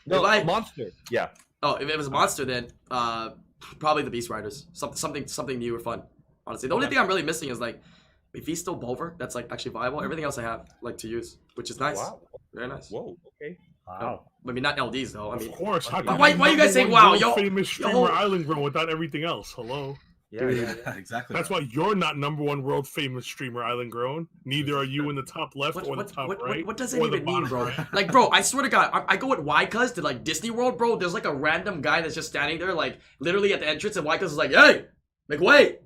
No, If I monster. Yeah. Oh, if it was a monster, then probably the Beast Riders. Something new or fun. Honestly, the only thing I'm really missing is like a Beasto Bulver. That's like actually viable. Everything else I have like to use, which is nice. Wow. Very nice. Whoa. Okay. Wow. Maybe not LDs though. I mean, Of course. How why could you guys say wow, yo, famous streamer IslandGrown without everything else? Hello. Yeah. Exactly. That's why you're not number one world famous streamer IslandGrown. Neither are you in the top left or the top right. What does it or the even mean, bottom bro? right. Like, bro, I swear to God, I go with Ycuz to like Disney World, bro. There's like a random guy that's just standing there, like literally at the entrance, and Ycuz is like, "Hey, make way,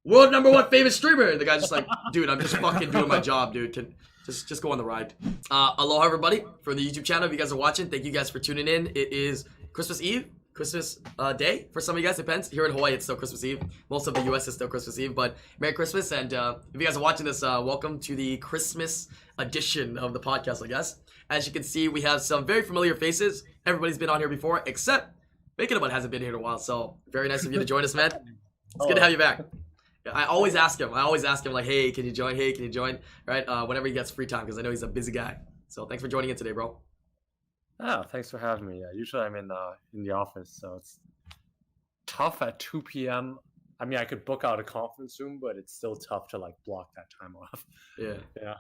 world number one famous streamer." And the guy's just like, "Dude, I'm just fucking doing my job, dude. Can just go on the ride." Aloha, everybody, from the YouTube channel. If you guys are watching, thank you guys for tuning in. It is Christmas Eve. Christmas Day for some of you guys, depends. Here in Hawaii, it's still Christmas Eve. Most of the US is still Christmas Eve, but Merry Christmas. And if you guys are watching this, welcome to the Christmas edition of the podcast, I guess. As you can see, we have some very familiar faces. Everybody's been on here before, except Bacon Butt hasn't been here in a while, so very nice of you to join us, man. It's good to have you back. I always ask him, like, hey, can you join? Hey, can you join? Right? Whenever he gets free time, because I know he's a busy guy. So thanks for joining in today, bro. Oh, thanks for having me. Yeah, usually I'm in the office, so it's tough at 2 p.m. I mean, I could book out a conference room, but it's still tough to like block that time off. Yeah.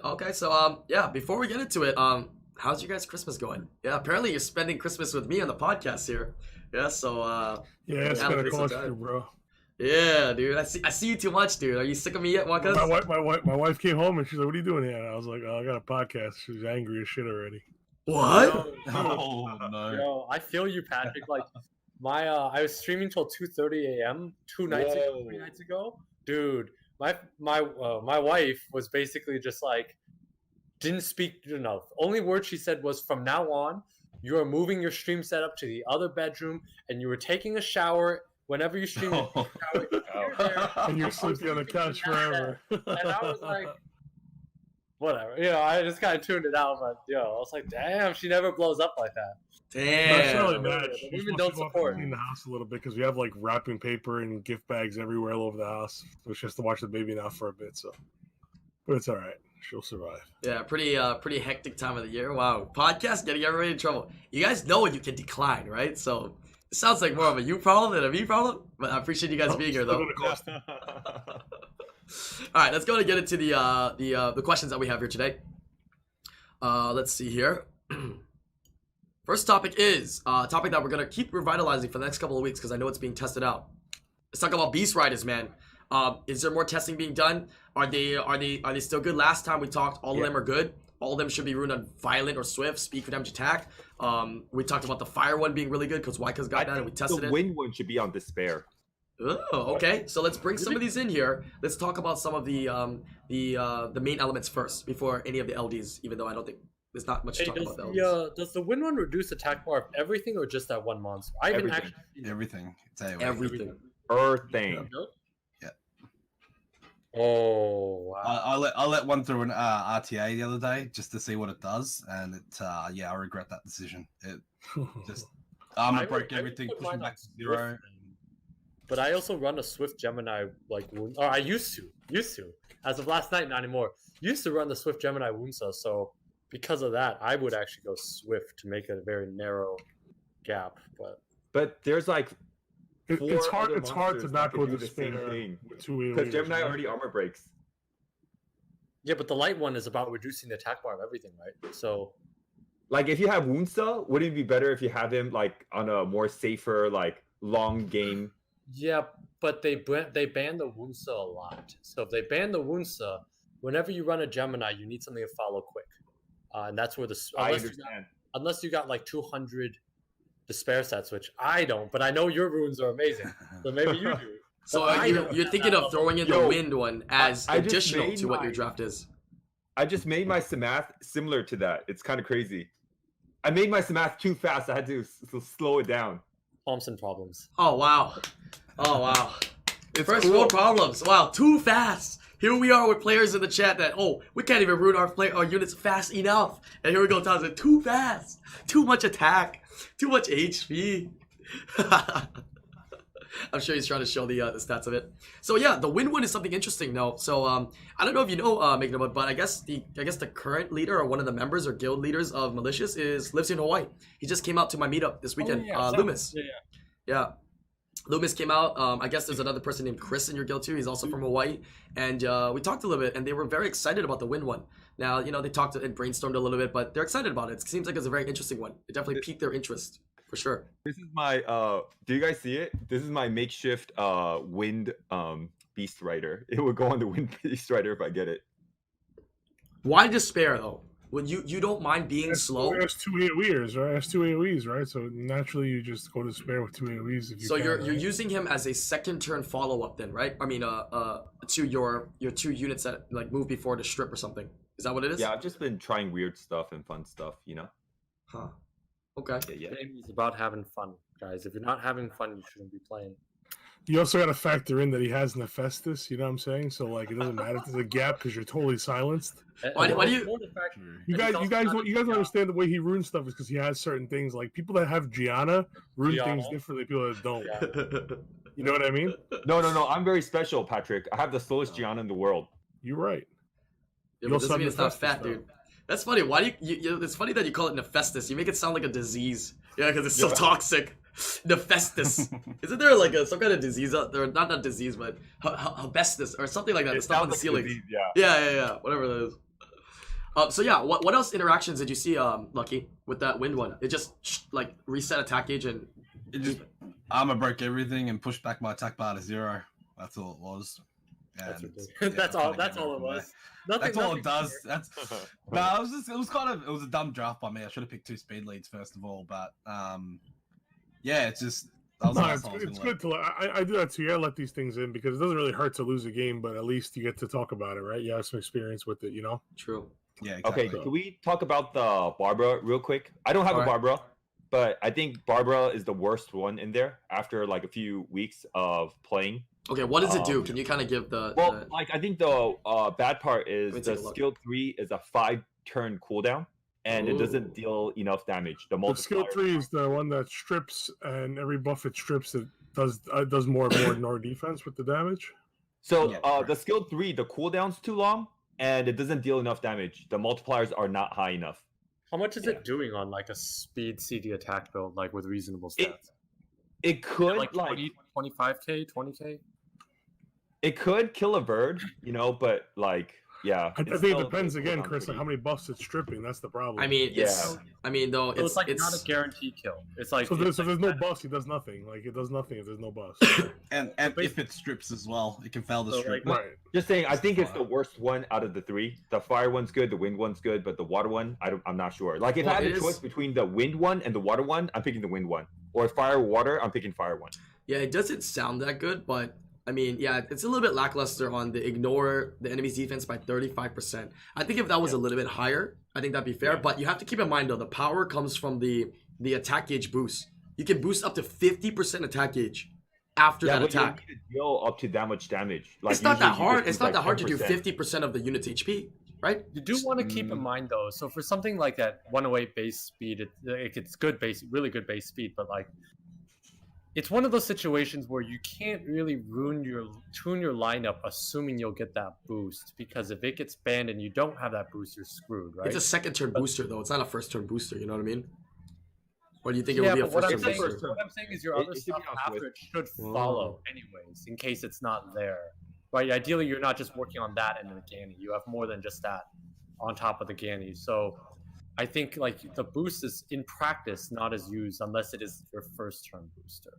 Okay, so yeah, before we get into it, how's your guys' Christmas going? Yeah, apparently you're spending Christmas with me on the podcast here. Yeah, so yeah, it's gonna cost you, bro. Yeah, dude. I see you too much, dude. Are you sick of me yet, Wakas? My wife came home and she's like, "What are you doing here?" And I was like, "Oh, I got a podcast." She was angry as shit already. What? Oh no. Yo, I feel you, Patrick. Like my I was streaming till 2:30 a.m. 3 nights ago. Dude, my wife was basically just like didn't speak enough. Only word she said was, "From now on, you are moving your stream setup to the other bedroom and you were taking a shower whenever you stream and you're sleeping on the couch forever." And I was like, whatever, you know, I just kind of tuned it out, but I was like, damn, she never blows up like that. Damn. Women don't support. Clean the house a little bit because we have like wrapping paper and gift bags everywhere all over the house. So she has to watch the baby now for a bit. So, but it's all right. She'll survive. Yeah, pretty hectic time of the year. Wow, podcast getting everybody in trouble. You guys know when you can decline, right? So it sounds like more of a you problem than a me problem. But I appreciate you guys being here, though. All right, let's go and get into the questions that we have here today. Let's see here. First topic is a topic that we're gonna keep revitalizing for the next couple of weeks because I know it's being tested out. Let's talk about Beast Riders, man. Is there more testing being done? Are they still good? Last time we talked, all of them are good. All of them should be ruined on Violent or Swift, Speed for them to attack. We talked about the Fire one being really good because Wyka's got that and we tested it. The Wind one should be on Despair. Oh, okay. So let's bring some of these in here. Let's talk about some of the main elements first before any of the LDs. Even though I don't think there's not much to talk about the LDs. Does the Wind one reduce attack bar of everything or just that one monster? I haven't actually everything. Everything. Everything. Yeah. Oh, wow. I let one through an RTA the other day just to see what it does, and it I regret that decision. It just armor broke everything, pushing back to 0. But I also run a Swift Gemini wound, or I used to. As of last night, not anymore. Used to run the Swift Gemini Woundsa, so because of that, I would actually go Swift to make it a very narrow gap. But there's like it's hard to not go the same thing because because Gemini already armor breaks. Yeah, but the light one is about reducing the attack bar of everything, right? So, like, if you have Woundsa, wouldn't it be better if you have him like on a more safer, like long game? Yeah, but they banned the Woundsa a lot. So if they ban the Woundsa, whenever you run a Gemini, you need something to follow quick, and that's where I understand. Unless you got like 200 Despair sets, which I don't, but I know your runes are amazing, so maybe you do. So you're thinking of throwing in the Wind one as additional to what your draft is? I just made my Samath similar to that. It's kind of crazy. I made my Samath too fast. I had to slow it down. Thompson problems. Oh wow. It's First cool. world problems. Wow, too fast. Here we are with players in the chat that we can't even ruin our units fast enough. And here we go, Thompson. Too fast. Too much attack. Too much HP. I'm sure he's trying to show the stats of it. So yeah, the win is something interesting though. So I don't know if you know Magnum, but I guess the current leader or one of the members or guild leaders of Malicious lives in Hawaii. He just came out to my meetup this weekend. Loomis. Yeah. Loomis came out. I guess there's another person named Chris in your guild too. He's also from Hawaii, and we talked a little bit, and they were very excited about the win one. Now, you know, they talked and brainstormed a little bit, but they're excited about it. It seems like it's a very interesting one. It definitely piqued their interest for sure. This is my do you guys see it? This is my makeshift wind beast rider. It would go on the wind beast rider if I get it. Why despair though? When you don't mind being slow? It has 2 AoEs, right? It has 2 AoEs, right? So naturally you just go to spare with 2 AoEs if you So can, you're right? you're using him as a second turn follow up then, right? I mean to your 2 units that like move before the strip or something. Is that what it is? Yeah, I've just been trying weird stuff and fun stuff, you know? Huh. Okay. Yeah. It's about having fun, guys. If you're not having fun, you shouldn't be playing. You also got to factor in that he has Hephaestus, you know what I'm saying? So like it doesn't matter if there's a gap because you're totally silenced. Why do you- You guys don't understand the way he runes stuff is because he has certain things. Like people that have Gianna rune things differently. People that don't. Yeah. You know what I mean? No. I'm very special, Patrick. I have the slowest Gianna in the world. You're right. Yeah, You but also doesn't mean have it's not Hephaestus, fat, though. dude. That's funny. Why do you it's funny that you call it Hephaestus. You make it sound like a disease. Yeah, because it's so toxic. Hephaestus. Isn't there like some kind of disease out there? Not disease, but Hephaestus or something like that. The stuff on the ceiling. Disease, Yeah. Whatever that is. So yeah, what else interactions did you see, Lucky, with that wind one? It just like reset attack gauge and It just armor broke everything and pushed back my attack bar to 0. That's all it was. That's And, ridiculous. That's all. That's all it was. That's all it nothing does. more. That's no. It was a dumb draft by me. I should have picked 2 speed leads first of all, but yeah, it's just. That was No, the it's last one I was good gonna to. I do that too. I let these things in because it doesn't really hurt to lose a game, but at least you get to talk about it, right? You have some experience with it, you know. true. let. Yeah. Exactly. Okay, can we talk about the Barbara real quick? I don't have a Alright. Barbara, but I think Barbara is the worst one in there after like a few weeks of playing. Okay, what does it do? Can you kind of give the? Well, like I think the bad part is Let me the take a look. skill 3 is a 5-turn cooldown, and it doesn't deal enough damage. The The skill multiplier. 3 is the one that strips, and every buff it strips, it does more and more defense with the damage. So Yeah, the skill 3, the cooldown's too long, and it doesn't deal enough damage. The multipliers are not high enough. How much is it doing on like a speed CD attack build, like with reasonable It- stats? It could Like like 20, 25k, 20k. it could kill a bird, you know, but like yeah. I it's think it still- depends the again, cooldown's Chris, on pretty- how many buffs it's stripping. That's the problem. I mean, it's. Yeah. I mean, though, So it's it's like not a guaranteed kill. It's like so if it's there's like no buffs, it does nothing. Like it does nothing if there's no buffs. And if it strips as well, it can fail the So, strip. like, Right. Just saying, I think it's the worst one out of the 3. The fire one's good, the wind one's good, but the water one, I'm not sure. Like if Well, I had it a is- choice between the wind one and the water one, I'm picking the wind one. Or fire water, I'm picking fire one. Yeah, it doesn't sound that good, but I mean, yeah, it's a little bit lackluster on the ignore the enemy's defense by 35%. I think if that was a little bit higher, I think that'd be fair. But you have to keep in mind though, the power comes from the attack gauge boost. You can boost up to 50% attack gauge after that but you attack. need to deal up to that much damage. Like It's not that usually you hard. just It's use, not like, that hard to do 10%. 50% of the unit's HP, right? You do want to keep in mind though, so for something like that 108 base speed, it's good base, really good base speed, but like it's one of those situations where you can't really tune your lineup assuming you'll get that boost, because if it gets banned and you don't have that boost, you're screwed, right? It's a second turn booster though. It's not a first turn booster. You know what I mean? Or do you think it Yeah, would be a but what first I'm, turn saying, booster? what I'm saying is your It other should stuff be on after Swift. it should follow anyways, in case it's not there. Right? Ideally, you're not just working on that and the Ganny. You have more than just that on top of the Ganny. So I think like the boost is in practice not as used unless it is your first turn booster.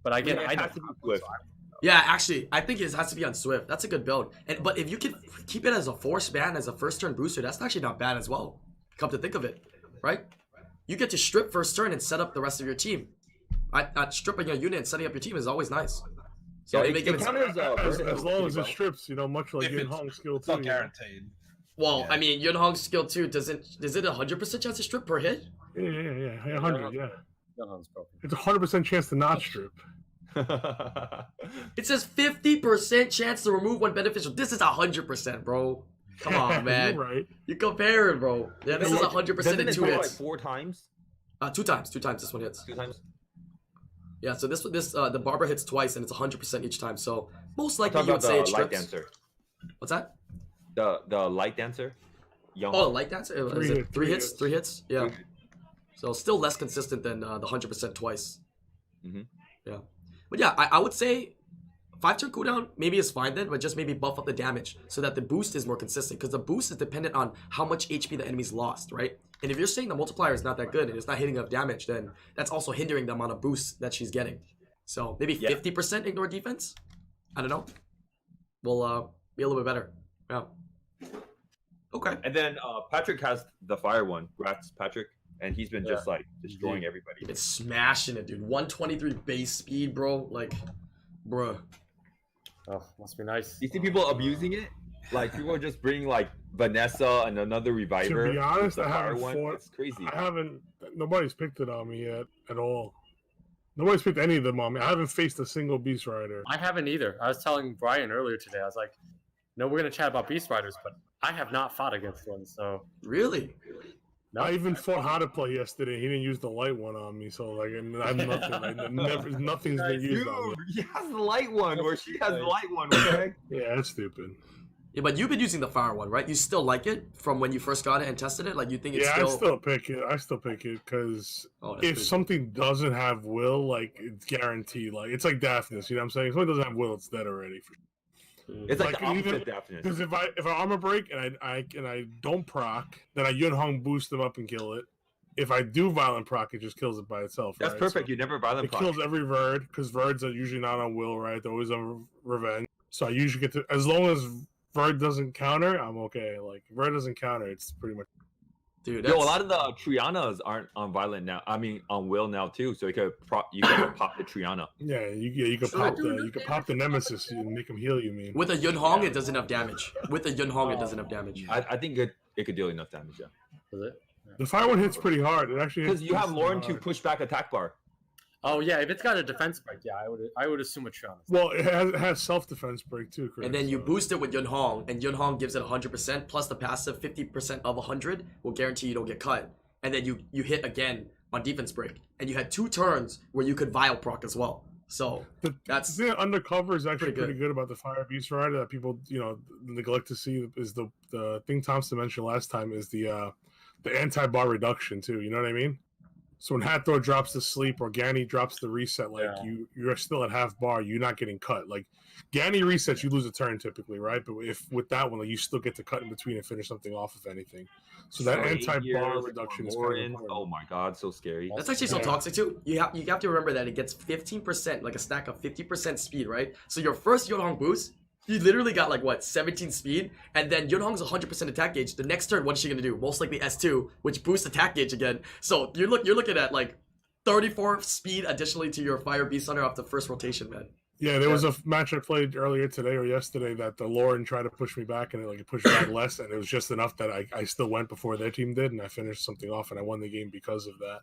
But again, Yeah, it I has don't to be have Swift. one, so I don't know. Yeah, actually, I think it has to be on Swift. That's a good build. But if you can keep it as a force ban, as a first turn booster, that's actually not bad as well. Come to think of it, right? You get to strip first turn and set up the rest of your team. Stripping your unit and setting up your team is always nice. So Yeah, it make it it counters, As long as it strips, you know, much like If Yin it's- Hong skill It's 2. not you know? guaranteed. well, Yeah. I mean, Yun Hong's skill 2 is it 100% chance to strip per hit? Yeah, 100, yeah. Young's broken. It's a 100% chance to not strip. It says 50% chance to remove one beneficial. This is 100%, bro. Come on, man. You're right. You comparing, bro. Yeah, this is 100% in Doesn't it 2 go, hits. like 4 times? 2 times. 2 times this one hits. 2 times? Yeah, so the barber hits twice and it's 100% each time. So most likely Talk you about would say it the light strips. dancer. What's that? The light dancer. Young. Oh, the light dancer? Is it three hits? hits. 3 hits? Yeah. So still less consistent than the 100% twice. Mhm. Yeah. But yeah, I would say 5-turn cooldown maybe is fine then, but just maybe buff up the damage so that the boost is more consistent. Because the boost is dependent on how much HP the enemy's lost, right? And if you're saying the multiplier is not that good and it's not hitting enough damage, then that's also hindering the amount of boost that she's getting. So maybe 50% ignore defense? I don't know. Will be a little bit better. Yeah. Okay. And then Patrick has the fire one. Rats Patrick. And he's been just like destroying everybody. He's been smashing it, dude. 123 base speed, bro. Like, bruh. Oh, must be nice. You see people abusing it? Like people are just bringing like Vanessa and another reviver. To be honest, the I fire haven't one. fought. It's crazy. I haven't. Nobody's picked it on me yet at all. Nobody's picked any of them on me. I haven't faced a single Beast Rider. I haven't either. I was telling Brian earlier today. I was like, "No, we're gonna chat about Beast Riders, but I have not fought against one." So Really? no. I even fought how to play yesterday. He didn't use the light one on me, so like, and I'm nothing. Nothing's been used on me. Dude, he has the light one, or she has the light one. Okay. Yeah, that's stupid. Yeah, but you've been using the fire one, right? You still like it from when you first got it and tested it? Like, you think it's Yeah, still... I still pick it. I still pick it because Oh, that's if pretty something doesn't have will, like it's guaranteed. Like it's like Daphnis, you know what I'm saying? If something doesn't have will, it's dead already. good. It's like, Like, the opposite even- of Daphnis. Because if I armor break and I don't proc, then I Yun Hong boost them up and kill it. If I do violent proc, it just kills it by itself. That's right? perfect. So You never violent it proc. kills every Verd because Verds are usually not on will, right? They're always on revenge. So I usually get to, as long as Verd doesn't counter, I'm okay. Like Verd doesn't counter, it's pretty much. Dude, Yo, that's... a lot of the Trianas aren't on violent now. I mean, on will now too. So you could pop the Triana. Yeah, you could pop the Nemesis and make him heal you. Mean With a Yun Hong, it does enough damage. With a Yun Hong, it does enough damage. I think it could deal enough damage. Yeah. Was it? the fire one hits pretty hard. It actually Because hits you have decently Lauren to hard. push back attack bar. Oh yeah, if it's got a defense break, yeah, I would assume it's Triana. Well, it has self defense break too, Chris. And then you so- boost it with Yun Hong, and Yun Hong gives it 100%, plus the passive 50% of 100 will guarantee you don't get cut. And then you hit again on defense break. And you had 2 turns where you could Vile proc as well. So that's... The thing undercover is actually pretty pretty good about the Fire Beast Rider that people neglect to see is the thing Thompson mentioned last time is the anti-bar reduction too. You know what I mean? So when Hathor drops to sleep or Gani drops the reset, like you're still at half bar, you're not getting cut. Like Gani resets, you lose a turn typically, right? But if with that one, like, you still get to cut in between and finish something off, if anything. So that anti-bar reduction is kind of important. Oh my god, so scary. That's actually so Yeah. toxic too. You have to remember that it gets 15%, like a stack of 50% speed, right? So your first Yun Hong boost, you literally got like what, 17 speed, and then Yun Hong's 100% attack gauge. The next turn, what is she gonna do? Most likely S2, which boosts attack gauge again. So you're looking at like 34 speed additionally to your Fire Beast Hunter off the first rotation, man. Yeah, there was a match I played earlier today or yesterday that the Lauren tried to push me back and it pushed back less, and it was just enough that I still went before their team did, and I finished something off and I won the game because of that.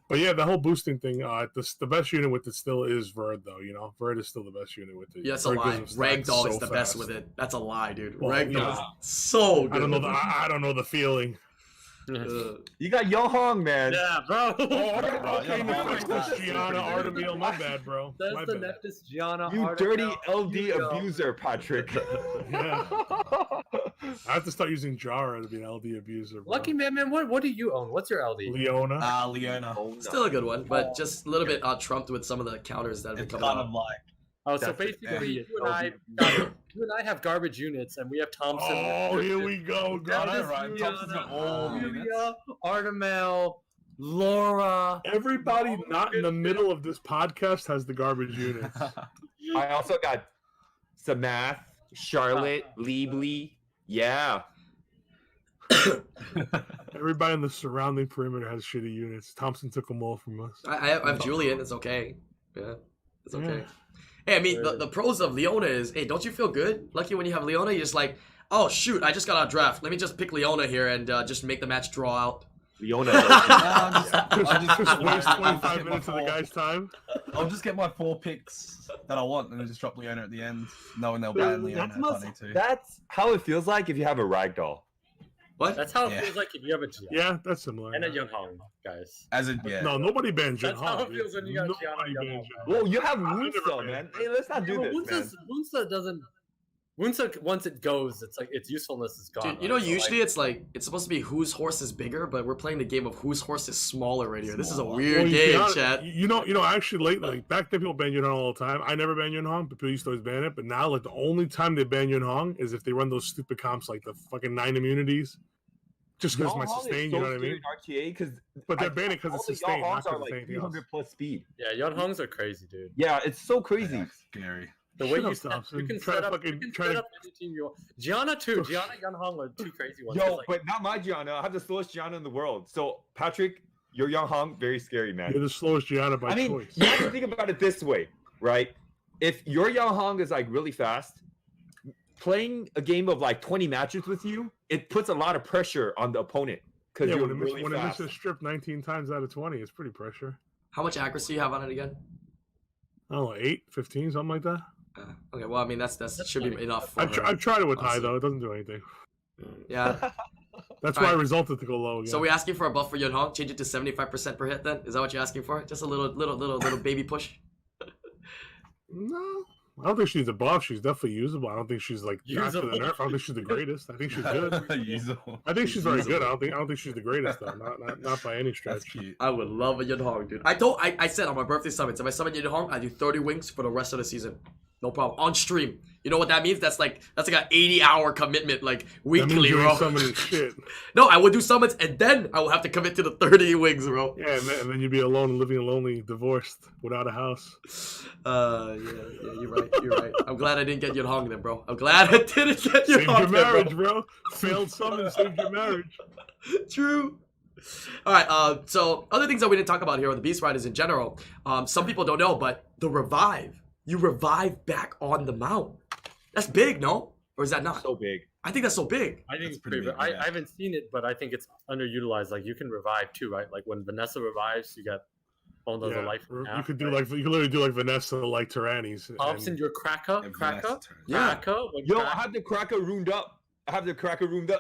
But yeah, the whole boosting thing, the best unit with it still is Verd, though. You know, Verd is still the best unit with it. Yeah, that's a Verd lie. gives him stats Ragdoll so is the best fast. with it. That's a lie, dude. Well, Ragdoll yeah. is so good. I don't know. I don't know the feeling. You got Yo Hong, man. Yeah, bro. Okay, Nephthys, Gianna, Artemil, my bad, bro. That's My the bad. Nephthys Gianna. You Artemil, dirty LD Hugo. abuser, Patrick. Yeah. I have to start using Jara to be an LD abuser. Bro. Lucky man, what do you own? What's your LD? Leona. Leona. Still a good one, but just a little bit trumped with some of the counters that have been It's coming kind out. of like Oh, so That's it. basically, Yeah. you and I have garbage units, and we have Thompson. Oh, here we go. That God. is right. Julia, Thompson's got all the units. Julia, Artemil, Laura. Everybody not in the middle of this podcast has the garbage units. I also got Samath, Charlotte, Liebly. Yeah. Everybody in the surrounding perimeter has shitty units. Thompson took them all from us. I have Julian. It's okay. Yeah, it's okay. Yeah. Hey, I mean, the pros of Leona is, hey, don't you feel good? Lucky when you have Leona, you're just like, oh, shoot, I just got out of draft. Let me just pick Leona here and just make the match draw out. Leona. Just waste 25 minutes of the guy's time. I'll just get my 4 picks that I want and then just drop Leona at the end, knowing they'll ban Leona if I need to. That's how it feels like if you have a ragdoll. What? That's how it Yeah. feels like if you have a Gianna Yeah, that's similar. and a Yunhong, guys. As a yeah. No, nobody banned Jin That's how Hong. it feels when you got Gianna Nobody and banned Yunhong. Jin Hong. Whoa, you have I've never Woonsa, been. man. Hey, let's not do Yeah, this, man. Wunsa doesn't. Wunsa, once it goes, it's like its usefulness is gone. Dude, you know, right? So, usually it's like it's supposed to be whose horse is bigger, but we're playing the game of whose horse is smaller right here. This is a Smaller. weird Well, game, chat. You know, actually, lately, like back then, people ban Yun Hong all the time. I never ban Yun Hong, but people used to always ban it. But now, like the only time they ban Yun Hong is if they run those stupid comps like the fucking 9 immunities, just because my sustain. You know what I mean? RTA, because But they're banning because it's sustain, not are because like it's anything else. 300 plus speed. yeah, Yunhongs are crazy, dude. Yeah, it's so crazy. Yeah, scary. The way Shut you up, set, Thompson. you can Try set to up, fucking- you can try set to- up any team you want. Gianna too. Gianna and Yunhong are two crazy ones. 'cause, Yo, like, but not my Gianna. I have the slowest Gianna in the world. So, Patrick, your Young Hong, very scary, man. You're the slowest Gianna by I mean, choice. you have to think about it this way, right? If your Young Hong is like really fast, playing a game of like 20 matches with you, it puts a lot of pressure on the opponent because Yeah, you're when really it fast. misses strip 19 times out of 20, it's pretty pressure. How much accuracy you have on it again? I don't know, 8, 15, something like that. Okay, well, I mean that's should be enough. For her. I've tried it with high honestly. though; it doesn't do anything. Yeah. That's All why I right. resulted to go low again. So we asking for a buff for Yun Hong? Change it to 75% per hit. Then is that what you're asking for? Just a little baby push. No, I don't think she's a buff. She's definitely usable. I don't think she's like after the Usable. nerf. I don't think she's the greatest. I think she's good. Usable. I think she's very Usable. good. I don't think she's the greatest though. Not by any That's stretch. cute. I would love a Yun Hong, dude. I said on my birthday summits, if I summon Yun Hong, I do 30 wings for the rest of the season. No problem. On stream. You know what that means? That's like an 80-hour commitment, like That weekly, means you bro. ain't summoning shit. No, I would do summons and then I will have to commit to the 30 wings, bro. Yeah, and then you'd be alone, living lonely, divorced, without a house. Yeah, you're right. I'm glad I didn't get Yun Hong then, bro. I'm glad I didn't get Yun Saved Hong your then, marriage, bro. bro. Failed summon saved your marriage. True. All right. So other things that we didn't talk about here are the Beast Riders in general. Some people don't know, but the revive. You revive back on the mount. That's big, no? Or is that not? So big. I think that's so big. I think That's it's pretty. pretty big, I yeah. haven't seen it, but I think it's underutilized. Like you can revive too, right? Like when Vanessa revives, you get all those Yeah, life. or from you could half, do right? like you could literally do like Vanessa, like Tyrannies. Pops in your cracker, Yeah, cracker, Vanessa turns. Yeah. cracker. when Yo, crack- I have the cracker roomed up.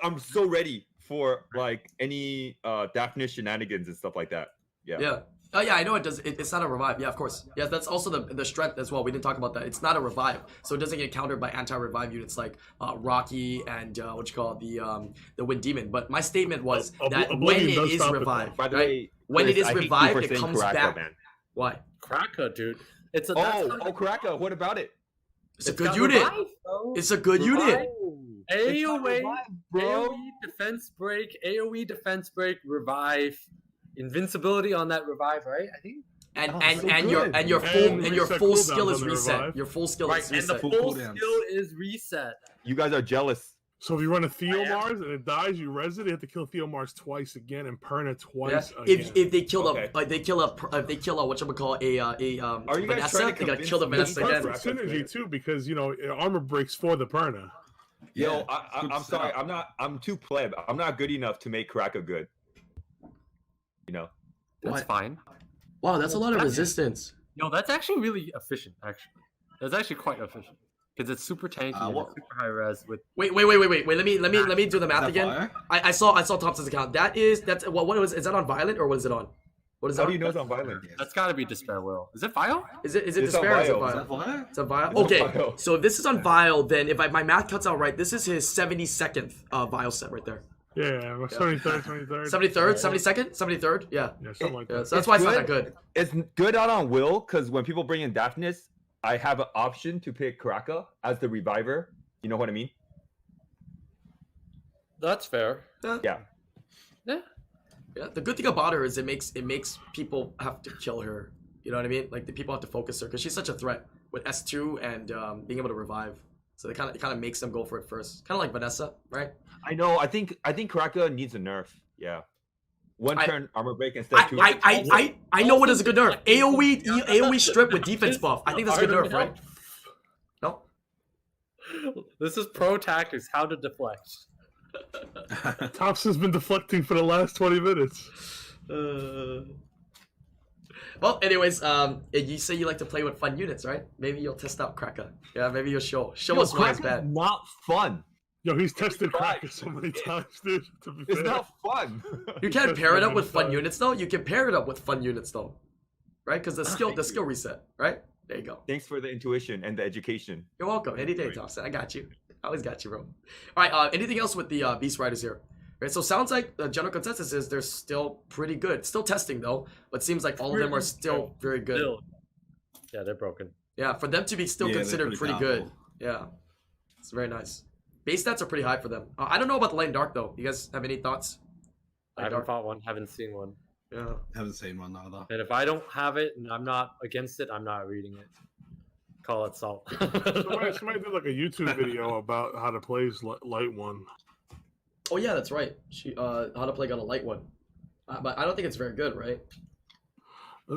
I'm so ready for like any Daphne shenanigans and stuff like that. Yeah. Oh yeah, I know it does. It's not a revive. Yeah, of course. Yeah, that's also the strength as well. We didn't talk about that. It's not a revive, so it doesn't get countered by anti-revive units like Rocky and what you call it, the Wind Demon. But my statement was that when Oblivion it does is stop it, revived, By the right? way, When Chris, it is I hate you revived, for it saying comes cracker, back. man. Why? cracker, dude. It's a Oh, cracker. What about it? It's a it's good got unit. revive, bro. It's a good unit. It's not AOE, revive, bro. AOE defense break, AOE defense break, revive, invincibility on that revive, right? I think. And Oh, and so and good. your And full reset skill cooldowns is on the reset. revive. Your full skill Right, is and the reset. full cooldowns. skill is reset. You guys are jealous. So if you run a Theo I am. Mars and it dies, you res it. You have to kill Theo Mars twice again and Perna Yeah. twice again. If they kill Okay. if they kill a whatchamacallit, Are you guys Vanessa, trying to they gotta kill the convince Vanessa me? again. Perfect synergy too, because you know armor breaks for the Perna. Yo, Yeah, I'm good sorry. setup. I'm too pleb. I'm not good enough to make cracker good. You know. That's What? fine. Wow, that's a lot of That's- resistance. No, that's actually really efficient. Actually, that's actually quite efficient because it's super tanky and what- it's super high res with. Wait. Let me do the math Is that again. fire? I saw Thompson's account. That's what is that on Violent or what is it on? What is How that? do you know it's on violent? Yes. That's got to be Despair Will. Is it Vile? Is it It's on Despair or is it Vile. Is Vile? that fire? It's a Vile. It's on Okay, Vile. so if this is on Vile, then if my math cuts out right, this is his 72nd Vile set right there. Yeah, 23rd, 23rd. 73rd, 72nd, 73rd. Yeah. Yeah, something like Yeah, that. so that's why it's not that good. It's good out on Will because when people bring in Daphnis, I have an option to pick Karaka as the reviver. You know what I mean? That's fair. Yeah. Yeah. Yeah, the good thing about her is it makes people have to kill her. You know what I mean? Like the people have to focus her because she's such a threat with S2 and being able to revive. So it kind of makes them go for it first. Kind of like Vanessa, right? I know. I think Karaka needs a nerf. Yeah. One I- turn armor break instead of two. I know what is a good nerf. AOE strip with defense buff. I think that's a good nerf, right? No. This is pro tactics. How to deflect. Thompson's been deflecting for the last 20 minutes. Well, anyways, you say you like to play with fun units, right? Maybe you'll test out Kraka. Yeah, maybe you'll show us why it's bad. Not fun. Yo, he's tested Try. Cracker so many times, dude. To be It's fair. not fun. You can't pair it up with fun Fun. units though. You can pair it up with fun units though, right? Because the skill Thank you. reset, right? There you go. Thanks for the intuition and the education. You're welcome. Any day, Thompson. I got you. I always got you, bro. All right. Anything else with the Beast Riders here? Right. So sounds like the general consensus is they're still pretty good. Still testing though, but seems like all of them are still very good. Still. Yeah, they're broken. Yeah, for them to be still Yeah, they're considered pretty pretty good. Yeah, it's very nice. Base stats are pretty high for them. I don't know about the Light and Dark though. You guys have any thoughts? I Light haven't Dark? fought one, haven't seen one. Yeah. Haven't seen one either. And if I don't have it and I'm not against it, I'm not reading it. Call it salt. Somebody did like a YouTube video about how to play Light One. Oh yeah, that's right. She how to play got a light one, but I don't think it's very good, right?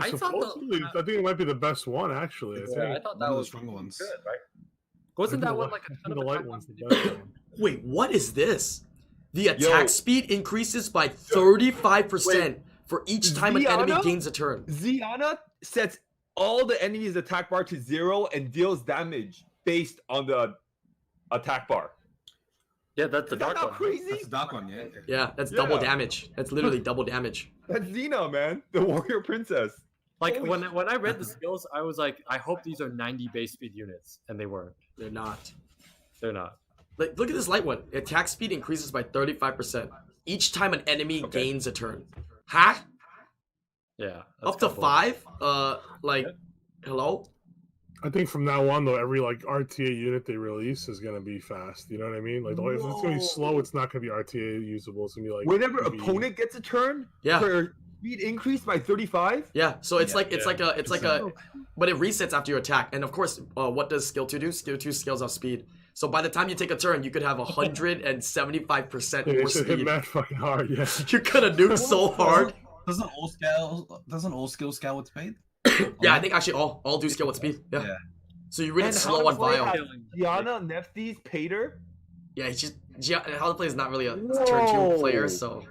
I thought the- Supposedly, I think it might be the best one actually. I think. Yeah, I thought One that of the was stronger ones. good, right? Wasn't I that think one like a ton the of light attack one's the buffs? best one. Wait, what is this? The attack speed increases by 35% for each time an enemy Ziana? gains a turn. Ziana sets all the enemies' attack bar to 0 and deals damage based on the attack bar. Yeah, that's the Is that dark not one. crazy? That's the dark one, yeah. Yeah, that's double Yeah. damage. That's literally double damage. That's Xena, man, the warrior princess. Like Holy when I read the skills, I was like, I hope these are 90 base speed units, and they weren't. They're not. They're not. Like, look at this light one. Attack speed increases by 35% each time an enemy gains a turn. Huh? Yeah. Up to 5? Like, hello? I think from now on though, every like RTA unit they release is gonna be fast. You know what I mean? Like if it's gonna be slow, it's not gonna be RTA usable. It's gonna be like Whenever maybe- opponent gets a turn, Yeah. her speed increased by 35. Yeah, so it's Yeah, like it's yeah. like a but it resets after you attack. And of course, what does skill 2 do? Skill 2 scales off speed. So by the time you take a turn, you could have 175% Yeah, they more should hit speed. mad fucking hard. Yeah. You're gonna nuke so hard. Doesn't all skills scale with speed? Yeah, I think actually all do scale with speed. Yeah. Yeah. So you read it And slow how on to play Vile. has Gianna, Nephthys, Pater. Yeah, he's just how to play is not really a turn 2 player, so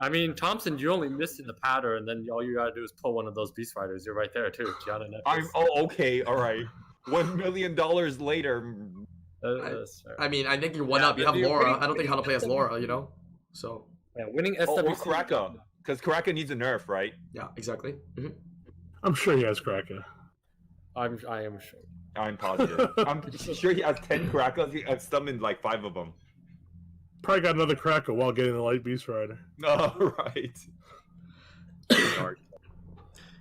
I mean, Thompson, you only missed in the pattern, and then all you gotta do is pull one of those beast riders. You're right there too, Gianna. Okay, all right. $1 million later. I mean, I think you're one up. You have Laura. I don't think how to play as Laura, you know? So yeah, winning Or SWC. Karaka, because Karaka needs a nerf, right? yeah, exactly. Mhm. I'm sure he has Cracker. I am sure. I'm positive. I'm sure he has 10 Karakas. He has summoned like 5 of them. Probably got another Cracker while getting the Light Beast Rider. All right. Alright,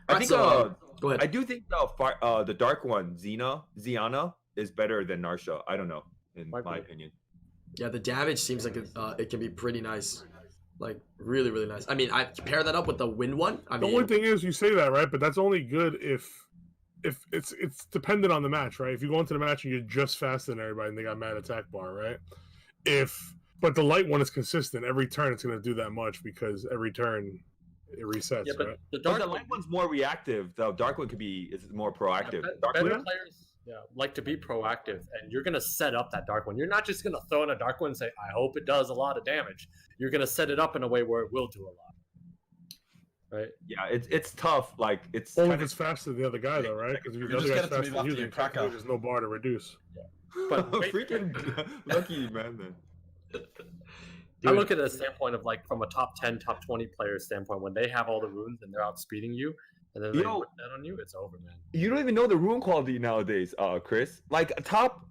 I think so, go I ahead. do think the dark one, Ziana, is better than Narsha. I don't know, in Might my be. opinion. Yeah, the damage seems like it can be pretty nice. Like really, really nice. I mean, I pair that up with the wind one. I The mean, only thing is, you say that right, but that's only good if it's dependent on the match, right? If you go into the match and you're just faster than everybody and they got mad attack bar, right? But the light one is consistent every turn. It's going to do that much because every turn it resets, Yeah, but right? the But dark the light one's more reactive. The dark one is more proactive. Dark better one? players like to be proactive, and you're gonna set up that dark one. You're not just gonna throw in a dark one and say, "I hope it does a lot of damage." You're gonna set it up in a way where it will do a lot, right? Yeah, it's tough. Like it's Only if kind it's faster than the other guy, though, right? Because if You the other just guy's get it to faster move than after you, your then Cracker. there's no bar to reduce. But freaking lucky man. Then I look at it as a standpoint of like from a top 10, top 20 player standpoint. When they have all the runes and they're outspeeding you, and then they Yo. put that on you, it's over, man. you don't even know the rune quality nowadays, Chris. Like top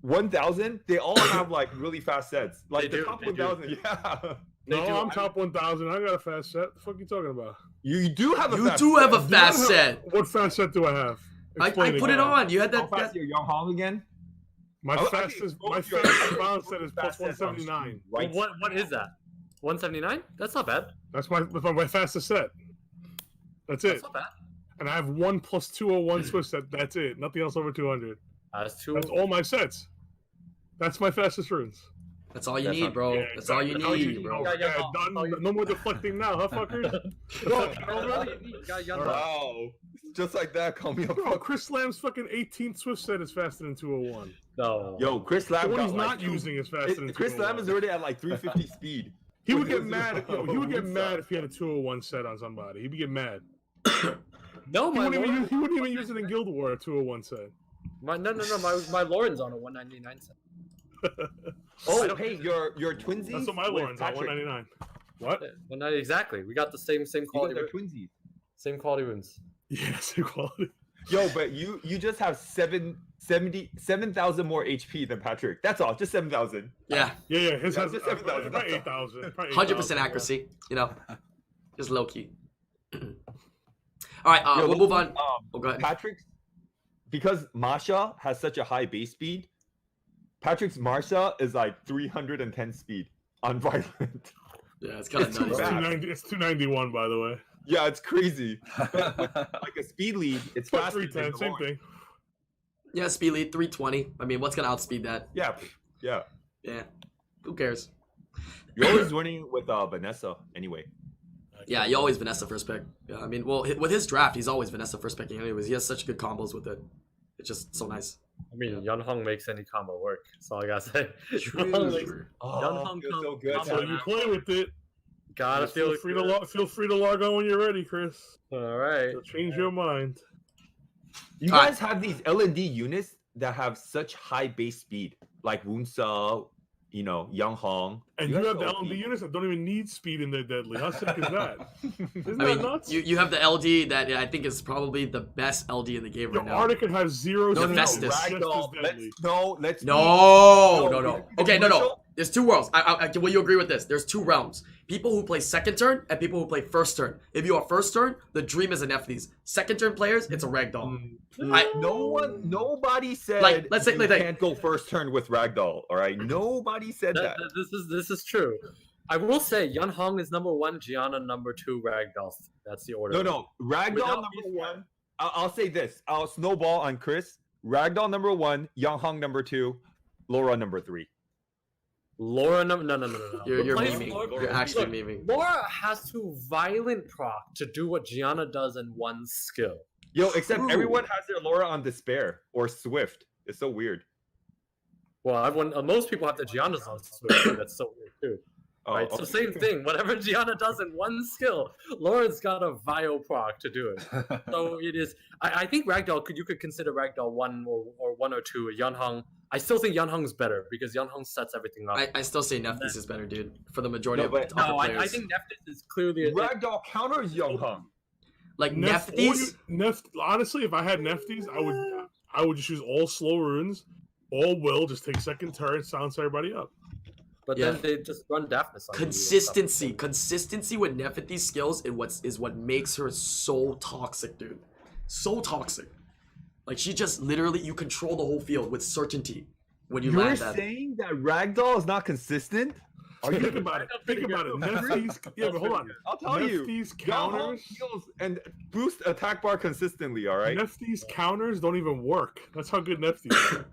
1,000, they all have like really fast sets. Like They the do, top they do. 1,000, yeah. No, do. I'm top 1,000. I got a fast set. The fuck you talking about? You do have a you fast do set. have a fast set. What fast set do I have? I Explain put it again. on. You had How that. fast your Young Hong again? My I think fastest both your- balance set is plus fast sets on 179. Right. What is that? 179? That's not bad. That's my fastest set. That's it. That's not bad. And I have 1 plus 201 Swiss set. That's it. Nothing else over 200. That's two. That's all my sets. That's my fastest runes. That's all you That's need, not- bro. Yeah, That's all you exactly. need, bro. Yeah, Yeah, Hong, done. that's all you No more deflecting now, huh, fuckers? Wow. Just like that, call me a Bro, fuck. Chris Lamb's fucking 18th Swift set is faster than 201. No. Yo, Chris The Lamb one got he's like not using is faster than Chris 201. Lamb is already at like 350 speed. He would What get is mad. it? He would get What's mad up? if he had a 201 set on somebody. He'd get mad. No, He my wouldn't even use it in Guild War, a 201 set. no. My Lauren's on a 199 set. Oh, hey, your twinsies. That's what my with one's at Patrick. 199. What? Well, not exactly. We got the same You quality. guys are twinsies. Same quality wounds. Yeah, same quality. Yo, but you just have 7,000 more HP than Patrick. That's all, just 7,000. Yeah, Yeah, his Yeah, has just 7,000, probably that's all. 8,000. probably 100% 8,000. accuracy. You know, just low key. All right, Yo, we'll move on. Um, Oh, go ahead. Patrick's, because Masha has such a high base speed, Patrick's Marsha is like 310 speed on Violent. Yeah, it's kind of It's too nuts. bad. 290, it's 291, by the way. Yeah, it's crazy. But with, like a speed lead, it's But faster than 310, same Lawrence. thing. Yeah, speed lead 320. I mean, what's gonna outspeed that? Yeah, yeah. Yeah, who cares? You're always winning with Vanessa anyway. Yeah, you always Vanessa first pick. Yeah, I mean, well, with his draft, he's always Vanessa first picking. Anyways, he has such good combos with it. It's just so nice. I mean, Yun Hong makes any combo work. That's all I gotta say. True. Yun makes- Oh, Young Hong feels Kong so good. combo. So you play with it. Gotta Just feel feel free to log on when you're ready, Chris. All right. So change your mind. You Alright. guys have these L&D units that have such high base speed, like Woonsa, you know, Young Hong. And you guys have the are LMD OP. units that don't even need speed in their deadly. How sick is that? Isn't I that mean, nuts? you have the LD that I think is probably the best LD in the game Your right now. Arctic can have zero No, speed, Festus. just as Ragdoll, deadly. let's No. No. Okay, no. There's two worlds. Will you agree with this? There's two realms. People who play second turn and people who play first turn. If you are first turn, the dream is an FDs. Second turn players, it's a ragdoll. Nobody said Like, let's say- you like- can't go first turn with Ragdoll. All right, nobody said that. This is true. I will say Yun Hong is number 1, Gianna number 2, Ragdoll. That's the order. No, Ragdoll Without number these 1. I'll say this. I'll snowball on Chris. Ragdoll number 1, Young Hong number 2, Laura number 3. Laura no. You're Replace memeing. Laura- You're actually Look, memeing. Laura has to violent proc to do what Gianna does in one skill. Yo, except True. everyone has their Laura on Despair or Swift. It's so weird. Well, most people have the Gianna's on Switch, so that's so weird too. Oh, Right, so same thing. Whatever Gianna does in one skill, Laura's got a Vio proc to do it. So it is. I think Ragdoll you could consider Ragdoll 1 or 1 or 2. Yun Hong. I still think Yun Hong's better because Yun Hong sets everything up. I still say Nephthys is better, dude. For the majority No, of but- upper no, players. I think Nephthys is clearly. Ragdoll counters Young Hong. Like Nephthys. Honestly, if I had Nefties, I would just use all slow runes, all will, just take second turn, silence everybody up. But Yeah. then they just run Daphnis on you and stuff. Consistency with Nephthys skills is what makes her so toxic, dude. So toxic. Like she just literally you control the whole field with certainty when you You're land that. saying that Ragdoll is not consistent? Are you Think about it. Think about it. Nefties, yeah, but hold on. I'll tell you. Nefties Young Hong counters. heals and boost attack bar consistently, all right? Nefties counters don't even work. That's how good Nefties is.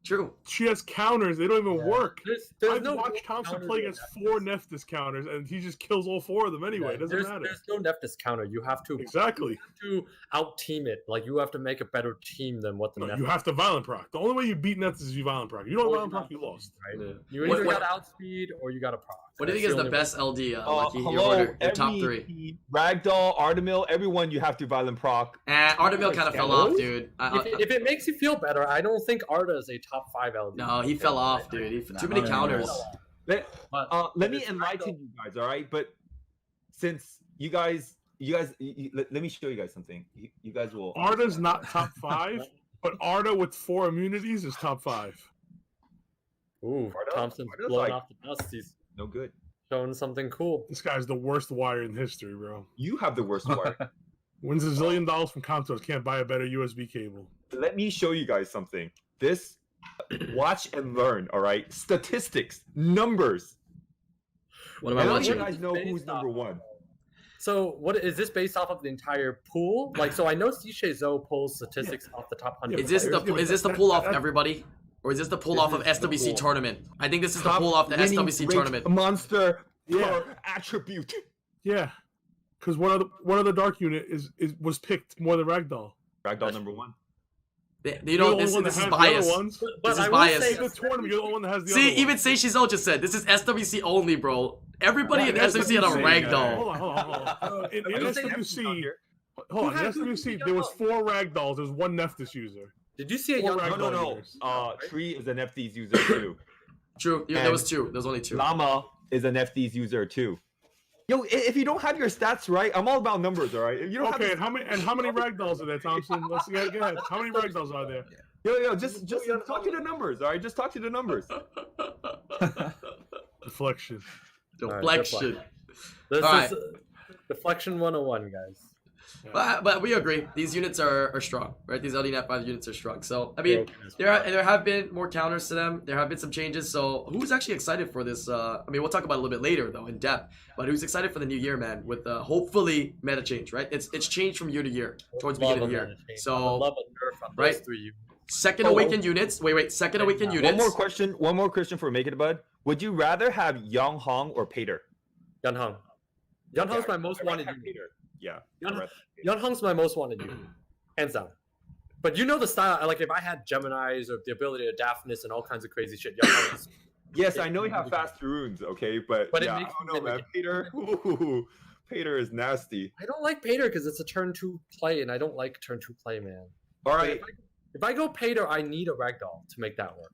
True. She has counters. They don't even work. There's I've no watched Thompson counter play to against Nephthys. 4 Neftis counters, and he just kills all 4 of them anyway. It doesn't matter. There's no Nephthys counter. You have to Exactly. out team it. Like you have to make a better team than what the No, Nephthys. you have to violent proc. The only way you beat Neftis is you violent proc. You don't Or violent you proc, you lost. Right? Yeah. You What- either what- got outspeed or you got a proc. What do you think is the best LD, Lucky? Your hello, order, your top 3. Ragdoll, Artemil, everyone you have to violent proc. Artemil kind of fell off, dude. If it makes you feel better, I don't think Arda is a top 5 LD. No, he fell off, dude. Too many no, no, counters. no. Let me it's enlighten Ragdoll. you guys, all right? But since you guys, let me show you guys something. You guys will. Arda's not top 5, but Arda with 4 immunities is top 5. Ooh, Arda- Thompson's Arda's blowing like- off the dust. He's No good. showing something cool. This guy's the worst wire in history, bro. You have the worst wire. Wins $1 zillion from Comtos, can't buy a better USB cable. Let me show you guys something. This, watch and learn, all right? Statistics, numbers. What am I I want you watching? guys know who's number 1. So, what is this based off of the entire pool? Like, so I know Sishe Zo pulls statistics off the top 100. Is this players. the pull off everybody? Or is this the pull This off of is the SWC pull. tournament? I think this is the Top pull off the winning SWC rate tournament. Monster Yeah. per attribute. Yeah. Because one of the dark unit was picked more than Ragdoll. Ragdoll number 1. You You're know, the only this one that is has the other bias. ones. But This is I will bias. say In the tournament, you're the only one that has the See, other even ones. Seishizo just said this is SWC only, bro. Everybody in Yeah, SWC had a SWC, ragdoll. Hold on. In I don't say SWC, here. hold on. In Who has SWC, the there was other? 4 Ragdolls. There was 1 Nephthys user. Did you see a Or young? ragdoll No. users. Tree is an FD's user too. True. Yeah, there was two. There was only two. Llama is an FD's user too. Yo, if you don't have your stats right, I'm all about numbers, all right? If you don't Okay, have and how many ragdolls are there, Thompson? Let's go ahead. How many ragdolls are there? yo, just talk to the numbers, all right? Just talk to the numbers. Deflection. Deflection. This All is deflection 101, guys. But we agree. These units are strong, right? These LD-NAT 5 units are strong. So, I mean, there have been more counters to them. There have been some changes. So, who's actually excited for this? I mean, we'll talk about it a little bit later, though, in depth. But who's excited for the new year, man, with hopefully meta change, right? It's changed from year to year, towards the beginning of the year. So, love a nerf on right? those 3 units. Second awakened units. Wait. Second awakened units. One more question for Make It Bud. Would you rather have Young Hong or Pater? Yunhong. Yunhong's my most wanted unit. Pater. Yeah. Yunhong's my most wanted unit, hands down. But you know the style. Like if I had Gemini's or the ability to Daphnis and all kinds of crazy shit, Yunhong is. Yes, I know you have fast runes, okay, but But it yeah, makes I don't know, man. Pater, Pater is nasty. I don't like Pater because it's a turn 2 play, and I don't like turn 2 play, man. All right, If I go Pater, I need a Ragdoll to make that work.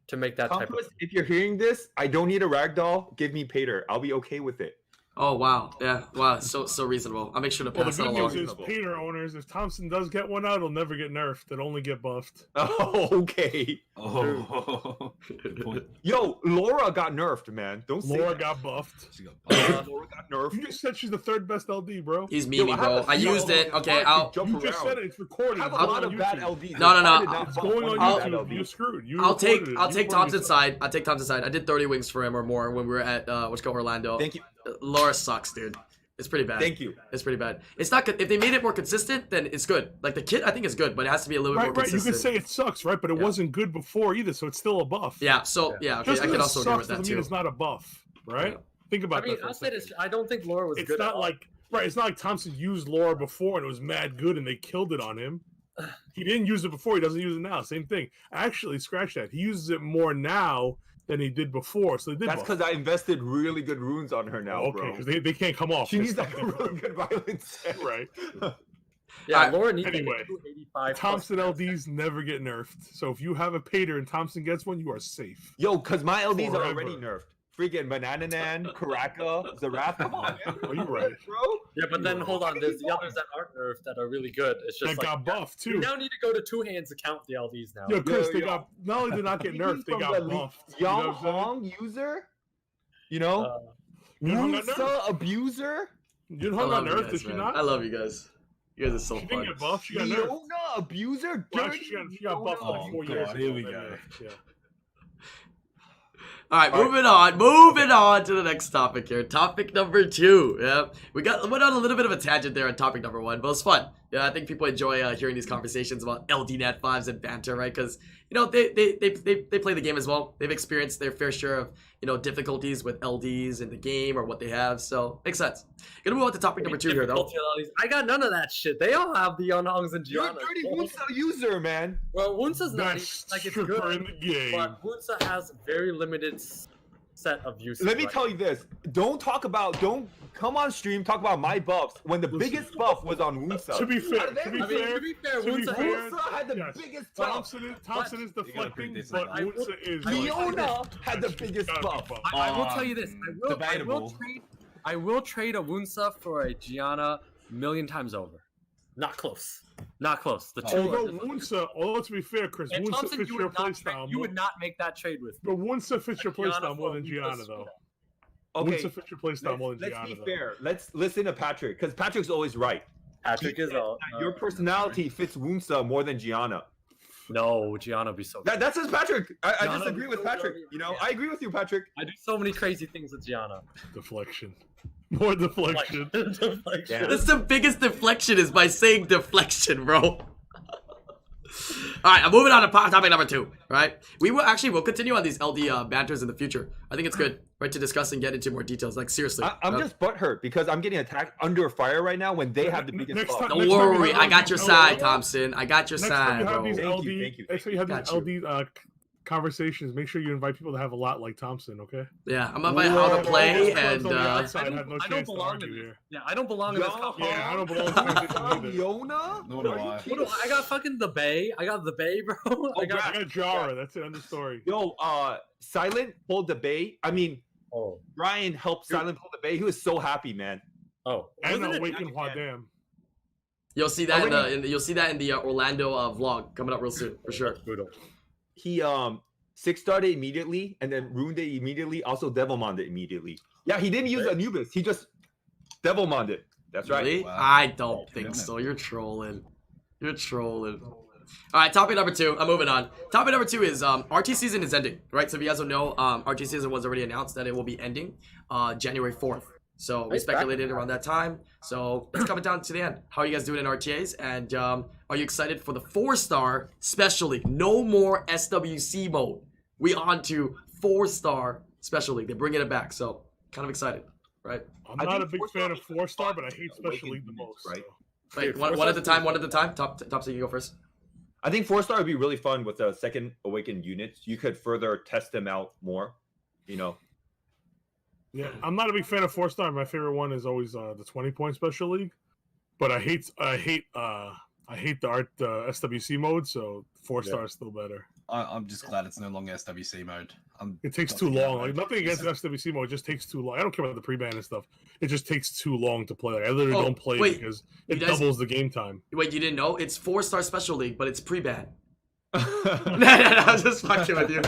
To make that type of. Compass, if you're hearing this, I don't need a ragdoll. Give me Pater. I'll be okay with it. Oh, wow. Yeah. Wow. So reasonable. I'll make sure to Well, pass the that good along. news is, Pater owners, if Thompson does get one out, it'll never get nerfed. It'll only get buffed. Oh, okay. Oh, good point. Yo, Laura got nerfed, man. Don't say Laura that. got buffed. She got Laura got nerfed. You just said she's the third best LD, bro. He's Yo, memeing, I bro. have a I feeling used it. it's Okay, hard to I'll. jump You just around. said it. It's recorded. I have It's a going lot on of bad YouTube. LDs. No, no. I did not It's buff going on one I'll- bad YouTube. LD. You're screwed. You I'll take recorded it. I'll You take put it Thompson's yourself. side. I'll take Thompson's side. I did 30 wings for him or more when we were at let's go Orlando. Thank you. Laura sucks, dude. It's pretty bad. Thank you. It's pretty bad. It's not good. If they made it more consistent, then it's good. Like the kit, I think is good, but it has to be a little bit more Right. You consistent. could say it sucks, right? But it Yeah. wasn't good before either, so it's still a buff. Yeah. So yeah. Okay. Just I can because also it agree sucks with that doesn't mean too. it's not a buff, right? Yeah. Think I about mean, that for I'll a say second. this. I don't think Laura was It's good. not at all. like It's not like Thompson used Laura before and it was mad good and they killed it on him. He didn't use it before. He doesn't use it now. Same thing. Actually, scratch that. He uses it more now than he did before. So they did. That's buff. because I invested really good runes on her now, Okay, bro. because they can't come off. She needs like a really good violence. Right. Yeah, Alright, Laura needs anyway, like a 285. Thompson LDs never get nerfed. So if you have a Pater and Thompson gets one, you are safe. Yo, because my LDs are Forever. already nerfed. Freaking Banananan, Karaka, Zarath. Come on, man. Oh, you're right. Bro. Yeah, but then hold on. There's the others that aren't nerfed that are really good. It's just That like got buffed you too. now need to go to 2 hands to count the LDs now. Yo, Chris, they yo. got not only did not get nerfed, they From got the buffed. You know Young what I'm saying? Hong user? You know? Young got nerfed. Musa abuser? You I got love you nerfed, guys, did she man. not? I love you guys. You guys are so She didn't fun. get buffed. She got nerfed. Leona abuser? Yeah, Dirty she got buffed like Oh, 4 years God, ago. here we then go. nerfed, yeah. All right, moving on to the next topic here. Topic number 2. Yeah, went on a little bit of a tangent there on topic number 1, but it was fun. Yeah, I think people enjoy hearing these conversations about LDNet 5s and banter, right? Because you know they play the game as well. They've experienced their fair share of difficulties with LDs in the game or what they have. So makes sense. Gonna move on to topic number 2 here though. I got none of that shit. They all have the Yunhongs and You're a Giannas. dirty Musa user, man. Well, Wunsa's not even, Best like it's stripper good, in the game. but Wunsa has very limited set of uses. Let me right? tell you this. Don't come on stream, talk about my buffs when the biggest buff was on Wunsa. To be fair, To be To be fair, to be Wunsa fair, Wunsa had the yes. biggest buff. Thompson is deflecting, this but up. Wunsa is. Leona had the biggest Gotta be buff. buffed. I will tell you this. Debatable. I will trade a Wunsa for a Gianna 1,000,000 times over. Not close. Not close. The two. Although to be fair, Chris, and Wunsa Thompson, fits you your would, not playstyle. you would not make that trade with me. But Wunsa fits your Gianna playstyle more for than Wunsa Gianna, though. Suda. Okay, Wunsa fits your playstyle more than let's Gianna, be though. fair. Let's listen to Patrick, because Patrick's always right. Patrick is out. Your personality fits Wunsa more than Gianna. No, Gianna would be so good. That's his Patrick. I Gianna just agree would with be so Patrick. good. You know, Yeah. I agree with you, Patrick. I do so many crazy things with Gianna. Deflection. More deflection. Deflection. That's the biggest deflection is by saying deflection, bro. All right, I'm moving on to topic number 2. Right, we'll continue on these LD banters in the future. I think it's good, right, to discuss and get into more details. Like seriously, I'm just butthurt because I'm getting attacked under fire right now when they have the biggest Next buff. time- don't next time worry, you I have got these your LD side, Thompson. I got your Next time side, you have bro. these Thank LD, you, thank you, next time you have Got these you. LD conversations, make sure you invite people to have a lot like Thompson, okay? Yeah, I'm gonna find how to play and I have no I don't chance to belong argue in here. Yeah, I don't belong in this competition. Yeah, I don't belong in this competition either. Leona? Nor do I. What do I got? Fucking the Bay. I got the Bay, bro. I I got. got Jara. That's it. End of story. Yo, Silent pulled the Bay. I mean, Oh. Brian helped Silent pull the Bay. He was so happy, man. Oh. And Wasn't it- Awaken Hwadam. you'll see that you'll see that in the Orlando vlog coming up real soon for sure. Brutal. He 6-starred it immediately and then ruined it immediately. Also Devilmond it immediately. Yeah, he didn't use Anubis. He just Devilmond it. That's right. Really? Wow. I don't think Commitment. so. You're trolling. You're trolling. All right, topic number 2. I'm moving on. Topic number 2 is RT season is ending, right? So if you guys don't know, RT season was already announced that it will be ending January 4th. So we speculated around that time. So it's coming down to the end. How are you guys doing in RTAs? And are you excited for the 4-star Special League? No more SWC mode. We on to 4-star Special League. They're bringing it back. So kind of excited, right? I'm I not a think big 4-star fan of is 4-star, but I hate Awaken Special League the units, most. right? So. Like one at a time, one at a time. Top so you go first. I think 4-star would be really fun with the second awakened units. You could further test them out more, you know. Yeah, I'm not a big fan of 4-star. My favorite one is always the 20-point Special League, but I hate the SWC mode. So 4-star is still better. I'm just glad it's no longer SWC mode. It takes too long. Like nothing against SWC mode, it just takes too long. I don't care about the pre-ban and stuff. It just takes too long to play. Like, I literally don't play wait, because it you guys- doubles the game time. Wait, you didn't know? It's 4-star Special League, but it's pre-ban. No, I was just fucking with you.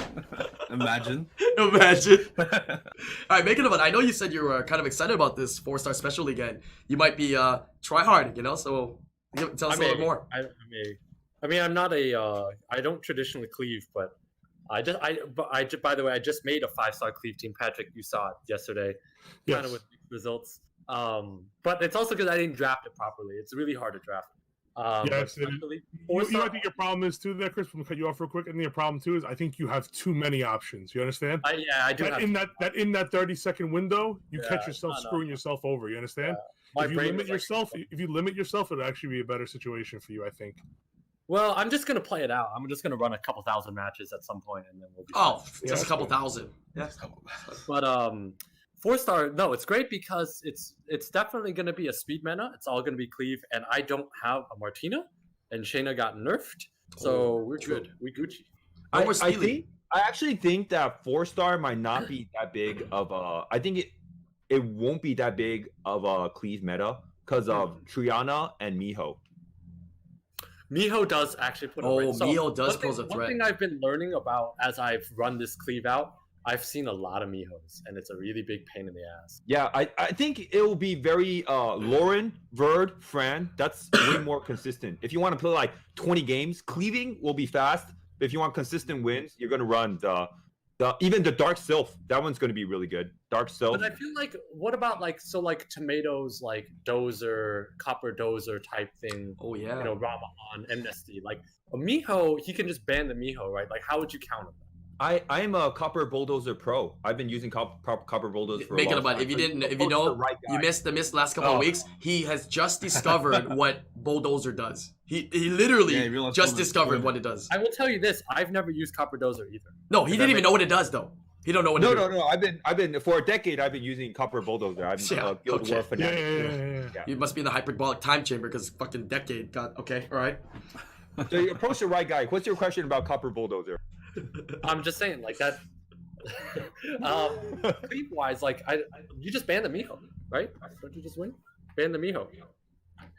Imagine. Imagine. All right, make it of it. I know you said you were kind of excited about this 4-star Special League, and you might be try hard, you know. So tell us a little more. I mean, I'm not a. I don't traditionally cleave, but by the way, I just made a 5-star cleave team. Patrick, you saw it yesterday, kind Yes. of with mixed results. But it's also because I didn't draft it properly. It's really hard to draft. Yes, but it- really, You know, 4-star I think your problem is too there, Chris. I'm gonna cut you off real quick. I think your problem too is I think you have too many options. You understand? I do. That Have, in that 30-second window, you Yeah, catch yourself no, no. screwing yourself over. You understand? my If you brain limit was like- yourself, it'll actually be a better situation for you. I think. Well, I'm just gonna play it out. I'm just gonna run a couple thousand matches at some point, and then we'll be. Oh, fine. just a couple thousand. Yeah. But 4-star, no, it's great because it's definitely gonna be a speed meta. It's all gonna be cleave, and I don't have a Martina, and Shayna got nerfed, so we're true. good. We Gucci. No more I stealing. actually think that 4-star might not be that big of a. I think it won't be that big of a cleave meta because of Triana and Miho. Miho does actually put. Oh, a rate. So Miho does one thing- pose a threat. One thing I've been learning about as I've run this cleave out, I've seen a lot of Mihos, and it's a really big pain in the ass. Yeah, I think it will be very Lauren, Verd, Fran. That's way more consistent. If you want to play like 20 games, cleaving will be fast. But if you want consistent wins, you're gonna run even the Dark Sylph. That one's gonna be really good. Dark Sylph. But I feel like, what about like tomatoes, like Dozer, Copper Dozer type thing? Oh yeah. You know, Ramahan, Amnesty. Like a Miho, he can just ban the Miho, right? Like, how would you counter that? I am a Copper Bulldozer Pro. I've been using Copper Bulldozer for Make a it long about time. if you So didn't, if you approach the know, right you guy. missed the last couple of Oh. weeks. He has just discovered what Bulldozer does. He literally Yeah, he realized just what it was discovered doing. what it does. I will tell you this: I've never used Copper Dozer either. No, he didn't even know what it does though. He don't know what it does. No. I've been for a decade. I've been using Copper Bulldozer. I'm Yeah, a Guild okay. War Yeah, fanatic. yeah. You must be in the hyperbolic time chamber because fucking decade got okay. All right. So you approach the right guy. What's your question about Copper Bulldozer? I'm just saying, like that. Cleave wise, like you just ban the Miho, right? Don't you just win? Ban the Miho.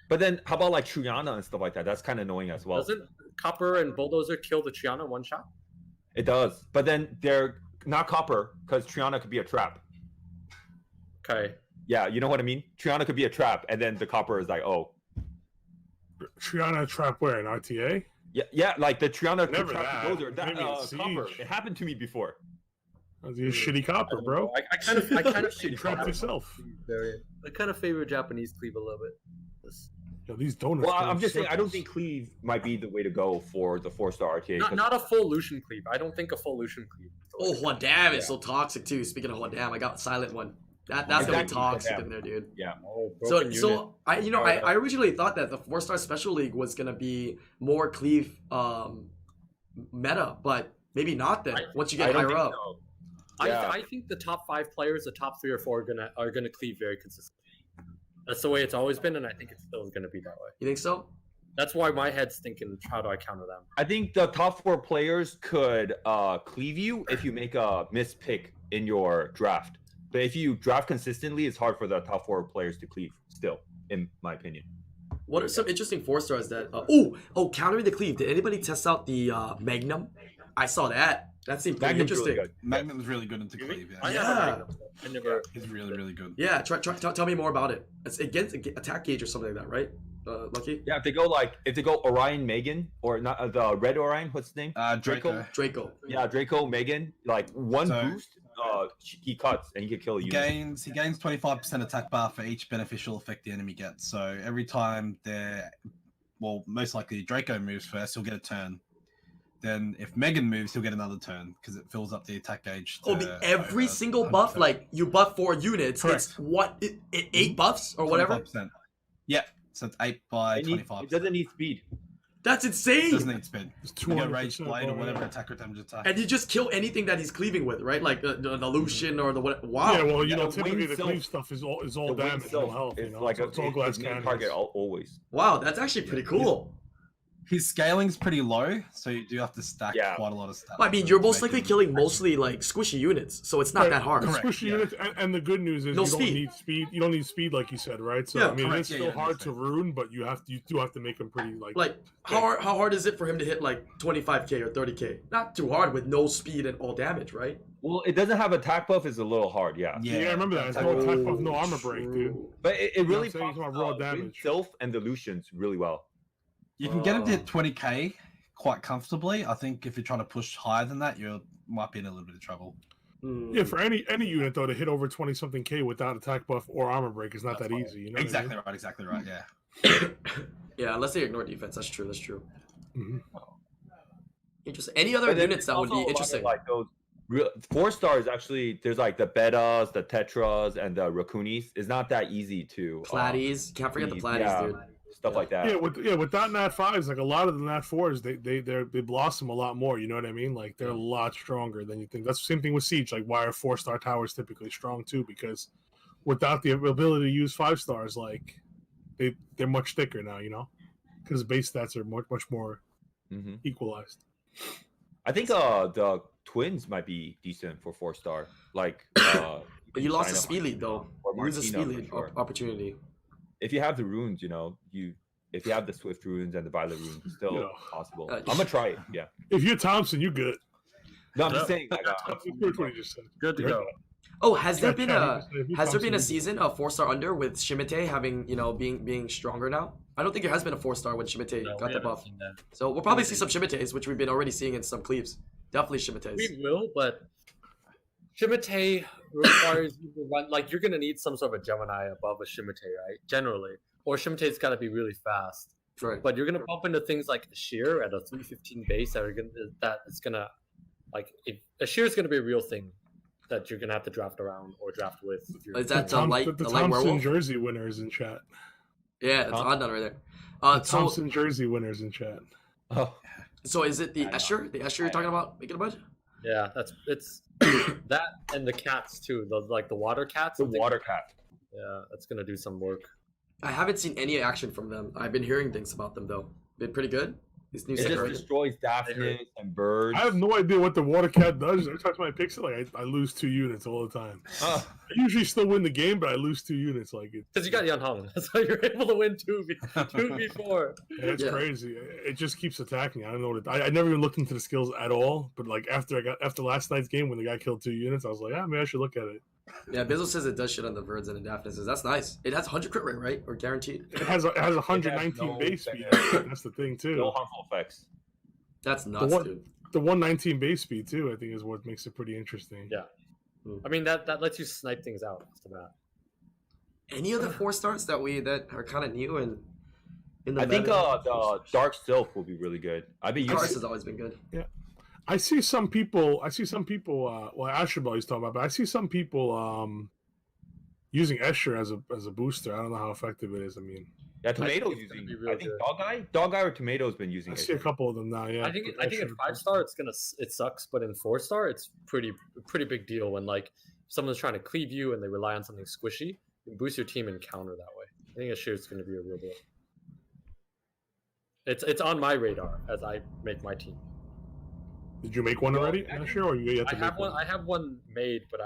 But then how about like Triana and stuff like that? That's kind of annoying as well. Doesn't Copper and Bulldozer kill the Triana one shot? It does. But then they're not Copper because Triana could be a trap. Okay. Yeah, you know what I mean? Triana could be a trap, and then the Copper is like, oh. Triana trap where in RTA? Yeah, like the Triana could Never trap that. the Bulldozer. That Maybe in Copper. Siege. It happened to me before. That's your shitty copper, bro. I kind of You trapped yourself. I kind of favor Japanese cleave a little bit. Yo, these donuts. Well, go in I'm just saying, I don't circles. think Cleave might be the way to go for the 4-star RTA. 'cause- Not a full Lucian cleave. I don't think a full Lucian cleave. Oh, Hwadam is so toxic too. Speaking of Hwadam, I got a silent one. That's gonna be Exactly, toxic Hwadam. in there, dude. Oh, So, broken unit. I originally thought that the 4-star Special League was gonna be more cleave meta, but Maybe not then. Once you get I don't higher think up. so. Yeah. I think the top 5 players, the top 3 or 4 are gonna cleave very consistently. That's the way it's always been, and I think it's still gonna be that way. You think so? That's why my head's thinking, how do I counter them? I think the top 4 players could cleave you if you make a missed pick in your draft. But if you draft consistently, it's hard for the top 4 players to cleave. Still, in my opinion. What are some interesting 4-stars that? Countering the cleave. Did anybody test out the Magnum? I saw that. That seemed pretty Magnum's interesting. really good. Magnum's really good into cleave. I Yeah. never. He's really, really good. Yeah, tell me more about it. It's against attack gauge or something like that, right? Lucky? Yeah, if they go Orion Megan or not the red Orion, what's his name? Draco. Draco. Yeah, Draco Megan. Like one So- boost, he cuts and he can kill He you. gains 25% attack bar for each beneficial effect the enemy gets. So every time most likely Draco moves first, he'll get a turn. Then if Megan moves, he'll get another turn because it fills up the attack gauge. Every single buff, 100%. like you buff 4 units, Correct. it's what 8 buffs or whatever. 25%. Yeah, so it's 8 by 25. It doesn't need speed. That's It insane. doesn't need speed. It's You get Rage 200% Blade or more, whatever yeah. attack or damage attack. And you just kill anything that he's cleaving with, right? Like the Lucian or the what? Wow. Yeah, well, you Yeah, know, the typically wing the self- cleave stuff is all The wing damage, no self health. You is know, like it's all glass his main cannons. target always. Wow, that's actually pretty cool. His scaling's pretty low, so you do have to stack Yeah. quite a lot of stuff. I mean, you're to most make likely him- killing mostly like squishy units, so it's not Right, that hard. the Correct, squishy yeah. units, and the good news is No you speed. don't need speed. You don't need speed, like you said, right? So Yeah, I mean, correct, it's yeah, still yeah, hard that's to ruin, but you do have to make them pretty Like how hard is it for him to hit like 25k or 30k? Not too hard with no speed and all damage, right? Well, it doesn't have attack buff. Is a little hard, yeah. Yeah, I remember that. It's no attack buff, no armor break, dude. True. But it really saying? It's pops about raw Wind damage. Self and the Lucians really well. You can get him to hit 20k quite comfortably. I think if you're trying to push higher than that, you might be in a little bit of trouble. Yeah, for any unit though to hit over 20 something K without attack buff or armor break is not That's that right. easy. You know Exactly what right, exactly right, yeah. Yeah, unless they ignore defense. That's true. That's true. I mean? Interesting. Any other But then units that would also a be lot of, interesting? Like those 4-stars, actually, there's like the Betas, the Tetras, and the Rakunis. It's not that easy to Platies. Can't forget the platies, yeah, dude. stuff like that. with that Nat 5s, like a lot of the Nat 4s, they blossom a lot more. You know what I mean? Like they're a lot stronger than you think. That's the same thing with Siege. Like why are 4-star towers typically strong too? Because without the ability to use 5-stars, like they're much thicker now. You know, because base stats are much more hmm equalized. I think the Twins might be decent for 4-star. Like, But you lost the sign up speed lead though. or You lose the Martina speed for lead sure. opportunity. If you have the runes, you know, if you have the Swift runes and the Violet runes, it's still Yeah. possible. Uh, I'm gonna try it. Yeah. If you're Thompson, you good. No, I'm Yeah. just saying. Like, That's what you just said. Good to Right? go. Oh, has there Yeah, been Chad, a you just said if you're has there been a Thompson, you season of 4-star under with Shimite having being stronger now? I don't think there has been a 4-star when Shimite No, got we the haven't buff. seen that. So we'll probably see some Shimites, which we've been already seeing in some cleaves. Definitely Shimites. We will, but Shimite requires you to run like you're gonna need some sort of a Gemini above a Shimite, right? Generally. Or Shimite's gotta be really fast. Right. But you're gonna bump into things like Ashir at a 315 base that is gonna like if Ashir is gonna be a real thing that you're gonna have to draft around or draft with. If you're, Is that The the light Thompson werewolf? jersey winners in chat. Yeah, that's Huh? odd done right there. The So Thompson jersey winners in chat. oh, so is it the Escher? The Escher you're talking about making a budget? yeah, it's that and the cats too. The water cats. the and things. water cat. Yeah, that's gonna do some work. I haven't seen any action from them. I've been hearing things about them though. Been pretty good. These new It just Sakura. destroys Daphnis and birds. I have no idea what the water cat does. Every time I pick it, like I lose 2 units all the time. Uh, I usually still win the game, but I lose 2 units. Like Because you got Yan Hong. That's how you're able to win 2v4. it's Yeah. crazy. It just keeps attacking. I don't know what I never even looked into the skills at all. But like after last night's game when the guy killed 2 units, I was like, maybe I should look at it. Yeah, Bizzle says it does shit on the birds and the Daphnises. That's nice. It has 100 crit rate, right? Or guaranteed? It has 119 no base speed. benefit. That's the thing too. no harmful effects. That's nuts, one- dude. The 119 base speed too, I think, is what makes it pretty interesting. Yeah. I mean that lets you snipe things out off the bat. Any other 4-stars that are kind of new and in the I think meta? the Dark Sylph will be really good. I've been Cars using has always been good. I see some people. Well, Asherbell he's talking about, but I see some people using Escher as a booster. I don't know how effective it is. I mean, Yeah, Tomato's think it's gonna using. be real I think good. Dog Guy or Tomato's been using I it. see a couple of them now. Yeah, I think at 5-star it sucks, but in 4-star it's pretty big deal when like someone's trying to cleave you and they rely on something squishy. You can boost your team and counter that way. I think that shit's going to be a real deal. It's on my radar as I make my team. Did you make one already? I'm not sure. Or you yet to I make have one. I have one made, but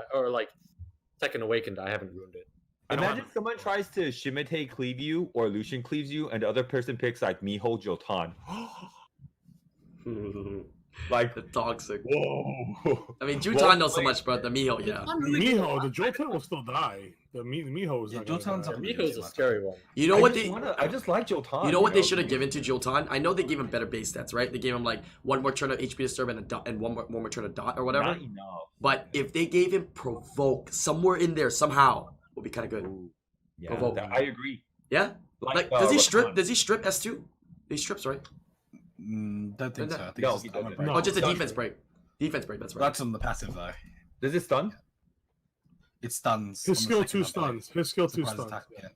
Second Awakened. I haven't ruined it. Imagine someone tries to Shimite cleave you or Lucian cleaves you, and the other person picks like Miho Jotan. Like The toxic. whoa. I mean, Jutan knows so much, but the Miho, yeah. Miho, the Jolteon will still die. The Miho is Yeah, not gonna Jotan's die. not- Miho's a scary one. You know what they? I just like Jotan. You know what they should have given to Joltan? I know they gave him better base stats, right? They gave him like one more turn of HP disturb and a dot, and one more turn of dot or whatever. Not enough. But if they gave him provoke somewhere in there somehow, would be kind of good. Ooh. Yeah, Provoke. I agree. Yeah. Like, does he strip? Rahman. Does he strip S2? He strips, right? Don't think so. I think No, it's he just armor doesn't. break. No. Oh, just a done. defense break. Defense break. That's right. That's on the passive though. Does it stun? It stuns. His on the skill second 2 upgrade. stuns. His skill 2 Surprise stuns. attack, yeah.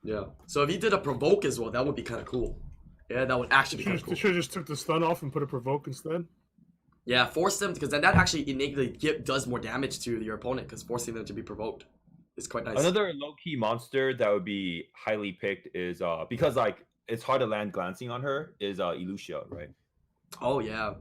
Yeah. So if he did a provoke as well, that would be kind of cool. Yeah, that would actually be kind of They cool. should have just took the stun off and put a provoke instead. Yeah, force them because then that actually innately does more damage to your opponent because forcing them to be provoked is quite nice. Another low key monster that would be highly picked is because like it's hard to land glancing on her is Elucia, right? Oh yeah,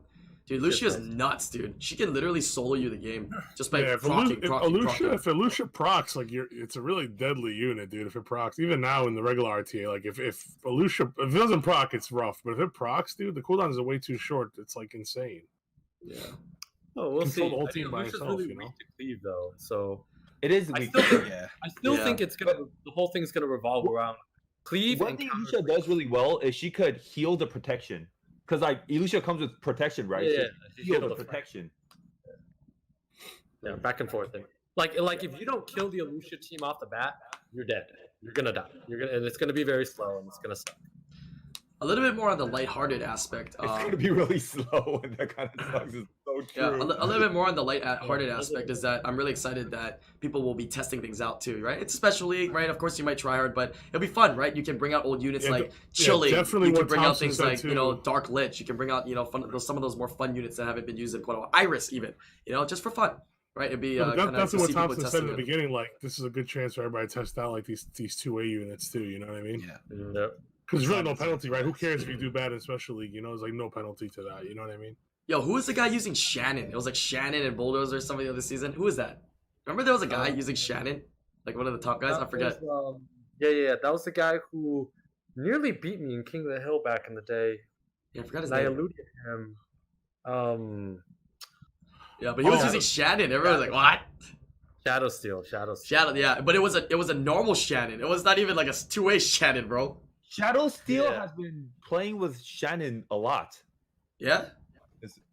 dude, Lucia's nuts, dude. She can literally solo you the game just by Yeah, if proccing. Elucia procs, like it's a really deadly unit, dude. If it procs, even now in the regular RTA, like if Elucia if it doesn't proc, it's rough. But if it procs, dude, the cooldowns are way too short. It's like insane. Yeah. Oh, we'll see. Control the whole I think team by Alicia's herself, really you know? weak to cleave though, so It is I weak. still think Yeah. Yeah. think it's gonna the whole thing's gonna revolve around cleave One and thing counter. Elucia does really well is she could heal the protection. Because like Elucia comes with protection, right? Yeah, So she heal healed the the front. protection. Yeah, back and forth thing. Like if you don't kill the Elucia team off the bat, you're dead. You're gonna die. And it's gonna be very slow and it's gonna suck. A little bit more on the lighthearted aspect. It's gonna be really slow, and that kind of sucks. It's so Yeah, true. a little bit more on the light-hearted aspect is that I'm really excited that people will be testing things out too, right? It's a special league, right? Of course, you might try hard, but it'll be fun, right? You can bring out old units Yeah, like yeah, Chili. definitely You can what bring out Thompson things said, like, you know, too. Dark Lich. You can bring out, you know, some of those more fun units that haven't been used in quite a while. Iris, even, you know, just for fun, right? It'd be Yeah, kind of that's to what see people Thompson said testing in the it. beginning. Like, this is a good chance for everybody to test out like these 2A units too. You know what I mean? Yeah. Yep. Because there's really no penalty, right? Who cares if you do bad in special league? You know, there's like no penalty to that. You know what I mean? Yo, who was the guy using Shannon? It was like Shannon and Bulldozer or something the other season. Who was that? Remember there was a guy using Shannon? Like one of the top guys? I forget. Yeah. That was the guy who nearly beat me in King of the Hill back in the day. Yeah, I forgot his And I name. eluded him. Yeah, but he was Oh. using Shannon. Everyone was like, what? Shadow Steel. Shadow, yeah, but it was a normal Shannon. It was not even like a two-way Shannon, bro. Shadow Steel Yeah. has been playing with Shannon a lot. Yeah,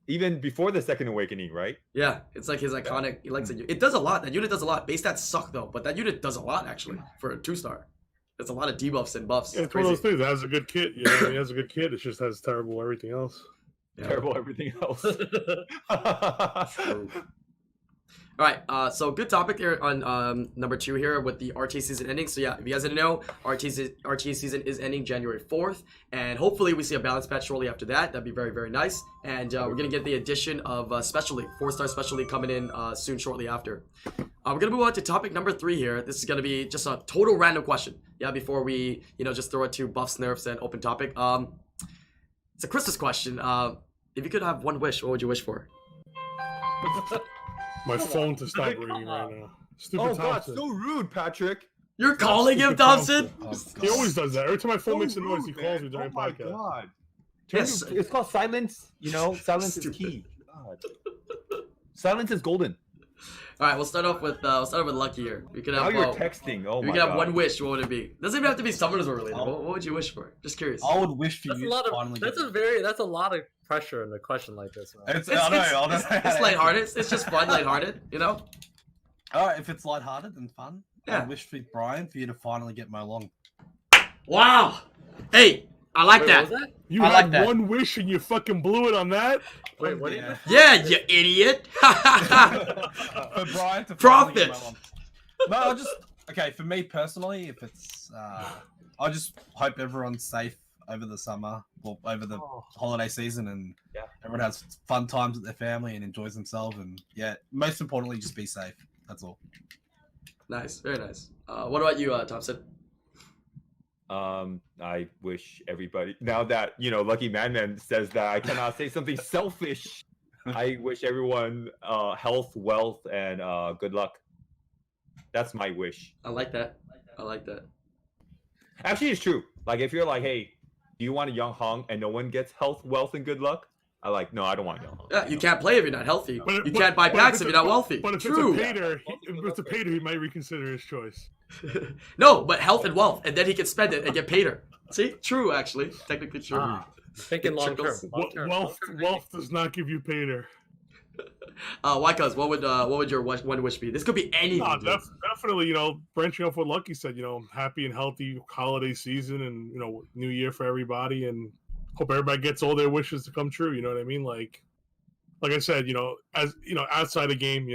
Even before the Second Awakening, right? yeah. It's like his iconic. He likes it. It does a lot. That unit does a lot. Base stats suck though, but that unit does a lot actually for a 2-star. There's a lot of debuffs and buffs. Yeah, It's it's one of those crazy. things. It has a good kit. You know, it has a good kit. It just has terrible everything else. Yeah. Terrible everything else. All right, so good topic here on number 2 here with the RTA season ending. So yeah, if you guys didn't know, RTA season is ending January 4th, and hopefully we see a balance patch shortly after that. That'd be very, very nice. And we're gonna get the addition of Special League, 4-star Special League coming in soon, shortly after. We're gonna move on to topic number 3 here. This is gonna be just a total random question. Yeah, before we just throw it to buffs, nerfs, and open topic. It's a Christmas question. If you could have one wish, what would you wish for? My phone to stop ringing right now. Stupid Oh god, Thompson. so rude, Patrick. You're calling him, Stupid Thompson? Oh, He always does that. Every time my phone So makes a noise, he rude, calls man. me during Oh my podcast. god. Yes. It's called silence. You know, silence is Stupid. key. God. Silence is golden. All right, we'll start off with Lucky here. We could Now have you're texting. Oh we my could have god. one wish. What would it be? Doesn't even have to be Summoners related. What would you wish for? Just curious. I would wish for That's a you lot to of. finally That's get. a lot of pressure in a question like this, man. It's, I know. I don't know how It's to lighthearted. answer. It's just fun, lighthearted. You know. Alright, if it's lighthearted and fun, Yeah. I wish for Brian for you to finally get my long. Wow. Hey, I like Wait, that. what was that? You I like had that. one wish and you fucking blew it on that? Wait, what? Yeah. Yeah, you idiot. For Brian to finally get my Profits. long. No, Okay, for me personally, if it's, I just hope everyone's safe over the summer, or over the holiday season, and everyone has fun times with their family and enjoys themselves. And yeah, most importantly, just be safe. That's all. Nice, very nice. What about you, Thompson? I wish everybody, now that Lucky Madman says that I cannot say something selfish. I wish everyone health, wealth, and good luck. That's my wish. I like that. I like that. Actually, it's true. Like, if you're like, hey, do you want a Young Hong and no one gets health, wealth, and good luck? No, I don't want Young Hong. Yeah, you can't play if you're not healthy. You can't buy packs if you're not wealthy. But if True. it's a pater, he might reconsider his choice. No, but health and wealth, and then he can spend it and get pater. See, true. Actually, technically true. Thinking long term. Wealth does not give you pater. Why? Cuz what would your one wish be? This could be anything. No, definitely. Branching off what Lucky said. Happy and healthy holiday season, and New Year for everybody, and hope everybody gets all their wishes to come true. You know what I mean? Like I said, as outside the game,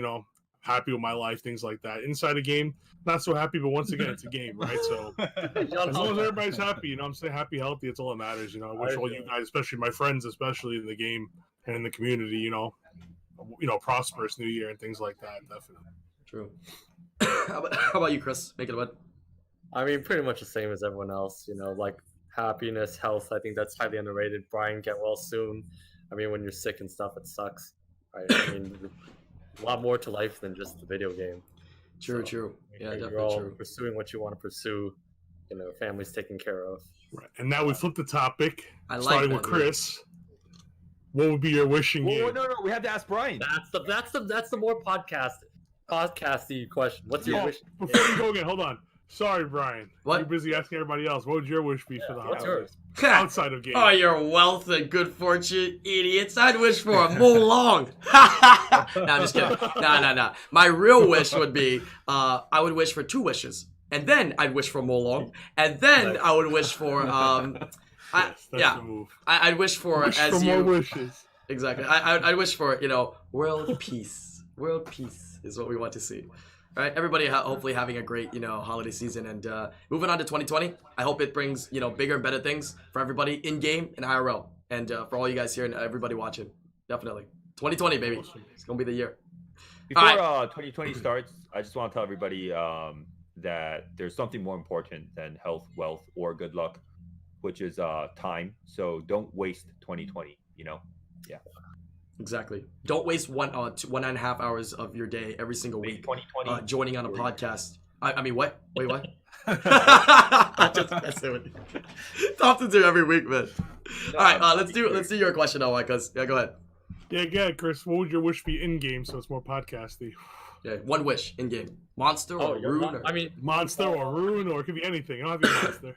happy with my life, things like that. Inside the game, not so happy, but once again, it's a game, right? So as long as everybody's happy, I'm saying happy, healthy, it's all that matters. I wish all you guys, especially my friends, especially in the game and in the community, prosperous New Year and things like that. Definitely. True. How about you, Chris? Make it a win. I mean, pretty much the same as everyone else. Like happiness, health. I think that's highly underrated. Brian, get well soon. I mean, when you're sick and stuff, it sucks. Right? I mean, a lot more to life than just the video game. True. Yeah, you're definitely all true. pursuing what you want to pursue. Family's taken care of. Right. And now we flip the topic. I like starting that, with Chris. What would be your wishing year? No, we have to ask Brian. That's the more podcasty question. What's your wish? Before we go again, hold on. Sorry, Brian. What? You're busy asking everybody else. What would your wish be for the What's holidays? yours? Outside of game. Oh, your wealth and good fortune, idiots. I'd wish for a Molong. No, I'm just kidding. No. My real wish would be, I would wish for 2 wishes. And then I'd wish for Molong. And then I would wish for, That's the move. I'd wish for, Wish for more wishes. Exactly. I'd wish for, world peace. World peace is what we want to see. All right, everybody hopefully having a great, holiday season, and moving on to 2020. I hope it brings, bigger and better things for everybody in game and IRL, and for all you guys here and everybody watching. Definitely, 2020, baby. It's gonna be the year. Before 2020 starts, I just want to tell everybody that there's something more important than health, wealth, or good luck, which is time. So don't waste 2020. Yeah. Exactly. Don't waste 1.5 hours of your day every single week 2020 joining on a podcast. I mean, what? Wait, what? I just messing with you. Thompson's here every week, man. All right, let's do your question now, because go ahead. Yeah, go ahead, Chris. What would your wish be in game so it's more podcasty? Yeah, one wish in game. Monster or rune? Monster or rune, or it could be anything. I don't have to be monster.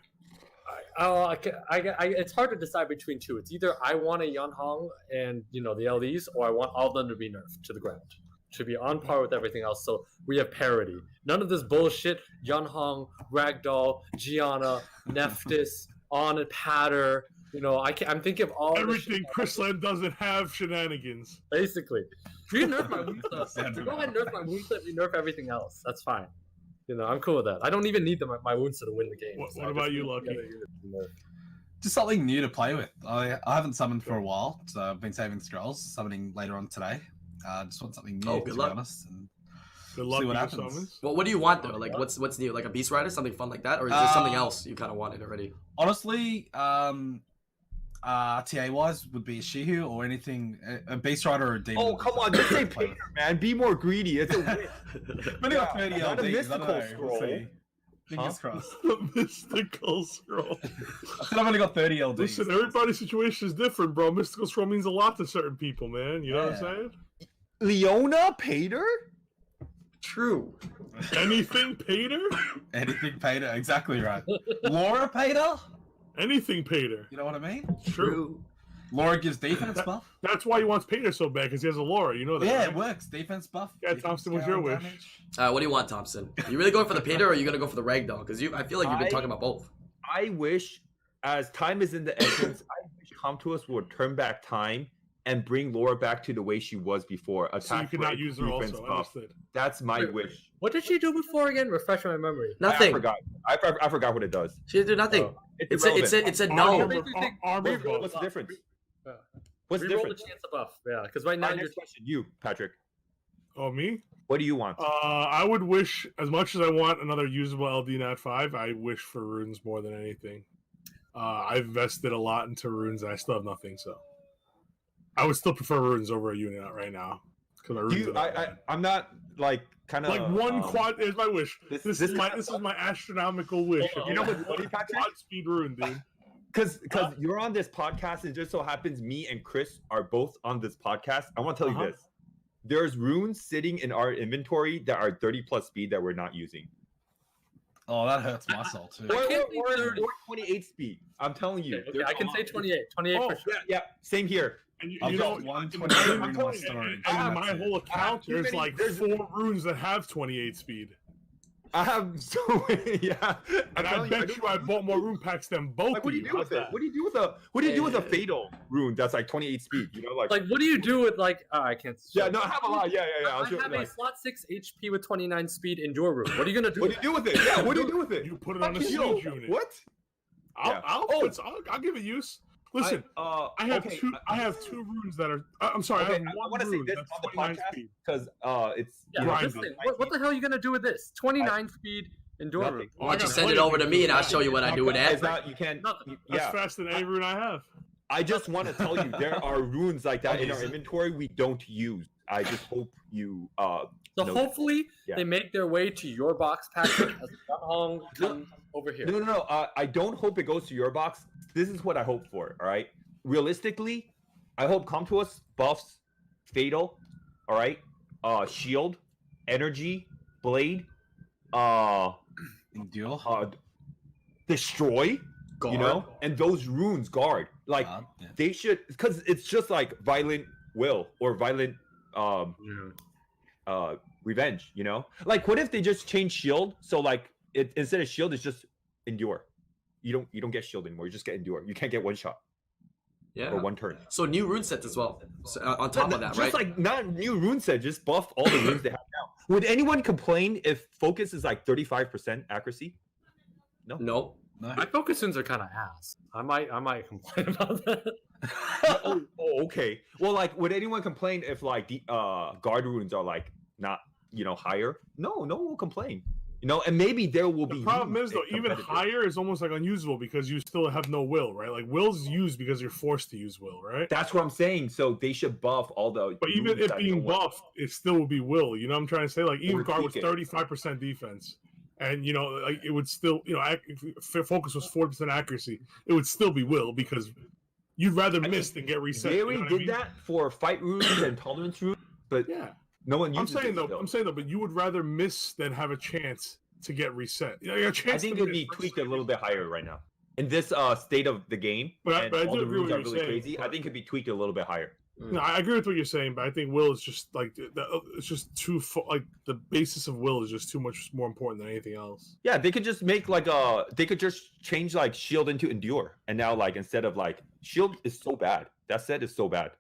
It's hard to decide between 2. It's either I want a Yanhong and the LDs, or I want all of them to be nerfed to the ground, to be on par with everything else. So we have parity. None of this bullshit. Yanhong, Ragdoll, Gianna, Nephthys, On and Patter. I'm thinking of all everything. Chrisland doesn't have shenanigans. Basically, if you nerf my moveset, go ahead and nerf my moveset. You nerf everything else. That's fine. I'm cool with that. I don't even need my wounds to win the game. What about you, Lucky? Just something new to play with. I haven't summoned for a while, so I've been saving scrolls, summoning later on today. Just want something new, to be honest. And good luck see what with happens. summons. Well, what do you want though? Like, what's new? Like a Beast Rider, something fun like that, or is there something else you kind of wanted already? Honestly, TA wise would be a Shihu or anything, a Beast Rider or a Demon. Oh, come on, just say Peter, man. Be more greedy. It's a win. But got 30 not a LDs, mystical scroll. We'll see. Fingers crossed. The mystical scroll. I said I've only got 30 LDs. Listen, everybody's situation is different, bro. Mystical scroll means a lot to certain people, man. You know what I'm saying? Leona Pater? True. Anything Pater? Anything Pater, exactly right. Laura Pater? Anything Pater. You know what I mean? True. Laura gives defense buff. That's why he wants Pater so bad, because he has a Laura. You know that. Yeah, right? it works. Defense buff. Yeah, defense Thompson, what's scale your wish? damage. What do you want, Thompson? You really going for the Peter, or are you gonna go for the Ragdoll? Because I feel like you've been talking about both. I wish, as time is in the essence, I wish Come To Us would turn back time and bring Laura back to the way she was before. Attack So you cannot break, use her defense also. buff. Understood. That's my Wait, wish. What did she do before again? Refresh my memory. I Nothing. forgot. I forgot what it does. She didn't do nothing. Oh. It said no. Armor buff. What's the difference? Yeah. What's the Reroll difference? the chance of buff. Yeah, because right now Alright, you're. next question. You, Patrick. Oh, me? What do you want? I would wish, as much as I want another usable LD Nat 5, I wish for runes more than anything. I've invested a lot into runes, and I still have nothing, so I would still prefer runes over a unit right now. I'm not like kind of like one quad is my wish. This is my astronomical wish. Hold on, You know hold what's on. funny, Patrick? Quad speed rune, dude. Because you're on this podcast, and it just so happens me and Chris are both on this podcast. I want to tell you this: there's runes sitting in our inventory that are 30+ speed that we're not using. Oh, that hurts my soul too. Or 28 speed. I'm telling you. Okay, I can say 28. 28 for sure. Yeah, same here. And you I've know, got one in 28 rune in my telling you, storage. in and my that's whole it. account, there's like 4 runes that have 28 speed. I have so many, yeah. And I bet you I bought more rune packs than both. Like, what do you of do with it? How's What do you do with a fatal rune that's like 28 speed? You know, like Like, what do you do with like? Oh, I can't. yeah, no, I have a lot. Yeah. I have a slot 6 HP with 29 speed endure room. What are you gonna do? What do you do with it? Yeah, what do you do with that? it? You put it on a Fuck siege you. unit. What? I'll give it use. Listen, I have okay, I have 2 runes that are. I'm sorry, Okay, I have I one want to say rune this that's on the 29 podcast speed. because it's Yeah, Grind listen, it. what the hell are you gonna do with this? 29 speed endure Nothing. room. Why don't you I send it gotta over to play me and I'll it. show you what I do with It's it. not, you can't. Nothing. That's Yeah, faster than any rune I have. I just want to tell you there are runes like that in our Okay. inventory we don't use. I just hope you So No. hopefully Yeah. they make their way to your box packet as Hong comes over here. No. I don't hope it goes to your box. This is what I hope for. All right. Realistically, I hope come to us buffs, fatal. All right. Shield, energy, blade, Endure. destroy. Guard. You know, and those runes guard. Like Yeah. they should, because it's just like violent will or violent revenge. You know, like what if they just change shield? So like it instead of shield, it's just endure. You don't get shield anymore. You just get endure. You can't get one shot Yeah. or one turn. So new rune sets as well. So, on top of that, Just right? like not new rune set, just buff all the runes they have now. Would anyone complain if focus is like 35% accuracy? No. No. My focus runes are kind of ass. I might complain about that. oh, okay. Well, like, would anyone complain if like the guard runes are like not higher? No one will complain. And maybe there will be. The problem used is though, in even competitive. higher is almost like unusable because you still have no will, right? Like will's used because you're forced to use will, right? That's what I'm saying. So they should buff all the. But even runes it that being don't work. buffed, it still would be will. You know what I'm trying to say? Like even Or guard was tweak it. 35% defense, and like it would still, if focus was 40% accuracy, it would still be will because you'd rather miss than get reset. They you know already what I did mean? that for fight runes and tolerance runes, but Yeah, no one I'm uses saying it though. still. I'm saying though, but you would rather miss than have a chance to get reset. Your chance I think to it would be miss- tweaked a little bit higher right now. In this state of the game, But I and all do the agree runes with are what really you're saying, crazy, I but- think it could be tweaked a little bit higher. No, I agree with what you're saying, but I think will is just like it's just too like the basis of will is just too much more important than anything else. Yeah, they could just make they could just change like shield into endure, and now like instead of like shield is so bad. That set is so bad.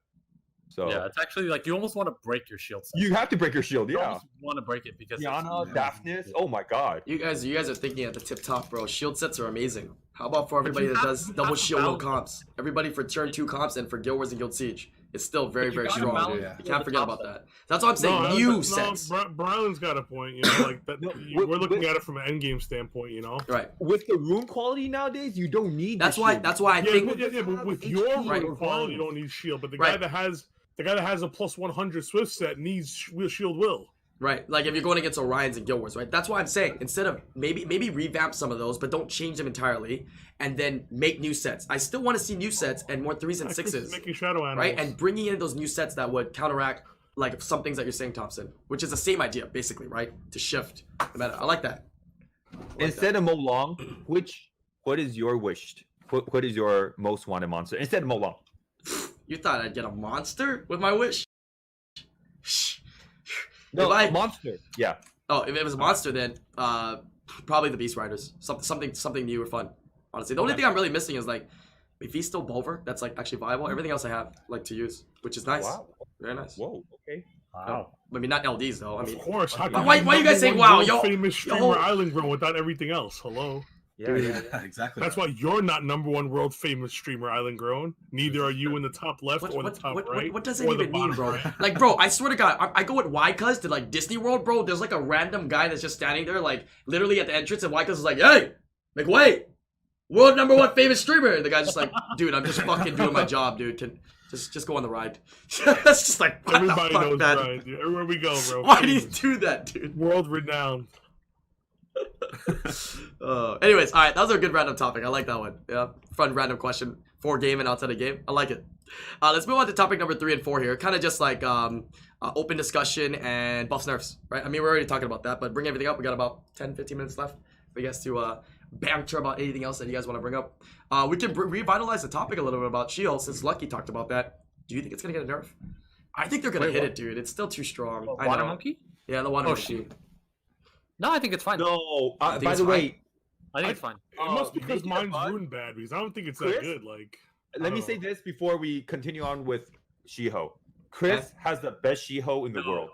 So Yeah, it's actually like you almost want to break your shield set. you have to break your shield. You Yeah, almost want to break it because Diana, it's- Daphnis. Oh my god. You guys are thinking at the tip top, bro. Shield sets are amazing. How about for everybody you that have- does you double have to shield will balance. comps? Everybody for turn 2 comps and for Guild Wars and Guild Siege. It's still very, But you very gotta strong. balance Yeah. You the can't forget top about set. that. That's what I'm saying. New sets. Brown's got a point. Like that. No, We're looking with- at it from an end game standpoint. Right. With the rune quality nowadays, you don't need. That's the why. shield. That's why I Yeah, think. but with your Right. rune quality, you don't need shield. But the Right. guy that has a plus 100 Swift set needs shield will. Right. Like if you're going against Orions and Guild Wars, right? That's why I'm saying instead of maybe revamp some of those, but don't change them entirely, and then make new sets. I still want to see new sets and more 3s and 6s. Making shadow animals. Right, and bringing in those new sets that would counteract like some things that you're saying, Thompson, which is the same idea basically, right? To shift the meta. I like that. Instead of Mo Long, what is your wished? What is your most wanted monster? Instead of Mo Long. You thought I'd get a monster with my wish? No, If I- monster. Yeah. Oh, if it was a monster, then probably the Beast Riders. Something new or fun. Honestly, the only thing I'm really missing is like If he's still Bulver, that's like actually viable. Everything else I have like to use, which is nice. Wow. Very nice. Whoa. Okay. Wow. I mean, not LDs though. I mean, Of course. How can Why you you guys say number wow, one yo, world famous streamer yo. IslandGrown without everything else? Hello. Yeah. Yeah, exactly. That's why you're not number one world famous streamer IslandGrown. Neither are you in the top left or the top right. What does it or the even mean, bottom bro? right. Like, bro, I swear to God, I go with Ycuz to like Disney World, bro. There's like a random guy that's just standing there, like literally at the entrance, and Ycuz is like, "Hey, McWay, world number one famous streamer." And the guy's just like, "Dude, I'm just fucking doing my job, dude. Can just go on the ride." That's just like what Everybody the fuck, knows man? Brian, dude. Everywhere we go, bro. Why do you do that, dude? World renowned. Anyways, all right, that was a good random topic. I like that one. Yeah, fun random question for game and outside of game. I like it. Let's move on to topic number 3 and 4 here. Kind of just like open discussion and buffs nerfs, right? I mean, we're already talking about that, but bring everything up. We got about 10-15 minutes left for you guys to banter about anything else that you guys want to bring up. We can revitalize the topic a little bit about Shield since Lucky talked about that. Do you think it's gonna get a nerf? I think they're gonna hit it, dude. It's still too strong. I Water know. monkey? Yeah, the water Oh, monkey. No, I think it's fine. No. think By it's the fine? way, I think it's fine. It must be because maybe mine's the bug- ruined bad because I don't think it's Chris? that good. Like, let me Oh. say this before we continue on with Shiho. Chris has the best Shiho in the world.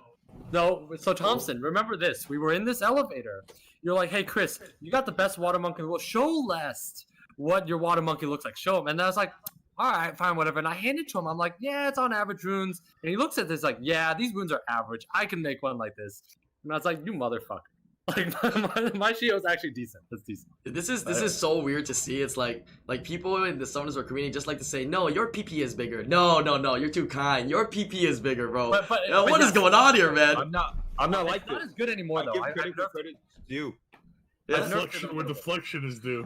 No, so Thompson, remember this. We were in this elevator. You're like, hey, Chris, you got the best water monkey in the world. Show Lest what your water monkey looks like. Show him. And I was like, all right, fine, whatever. And I handed it to him. I'm like, yeah, it's on average runes. And he looks at this like, yeah, these runes are average. I can make one like this. And I was like, you motherfucker. Like, my Shio is actually decent. It's decent. This is so weird to see. It's like people in the Summoners or community just like to say, no, your PP is bigger. No, you're too kind. Your PP is bigger, bro. But What is yeah, going on here, man? I'm not like it's not this. as good anymore, I though. give I credit where credit is due. Yeah. deflection where deflection is due.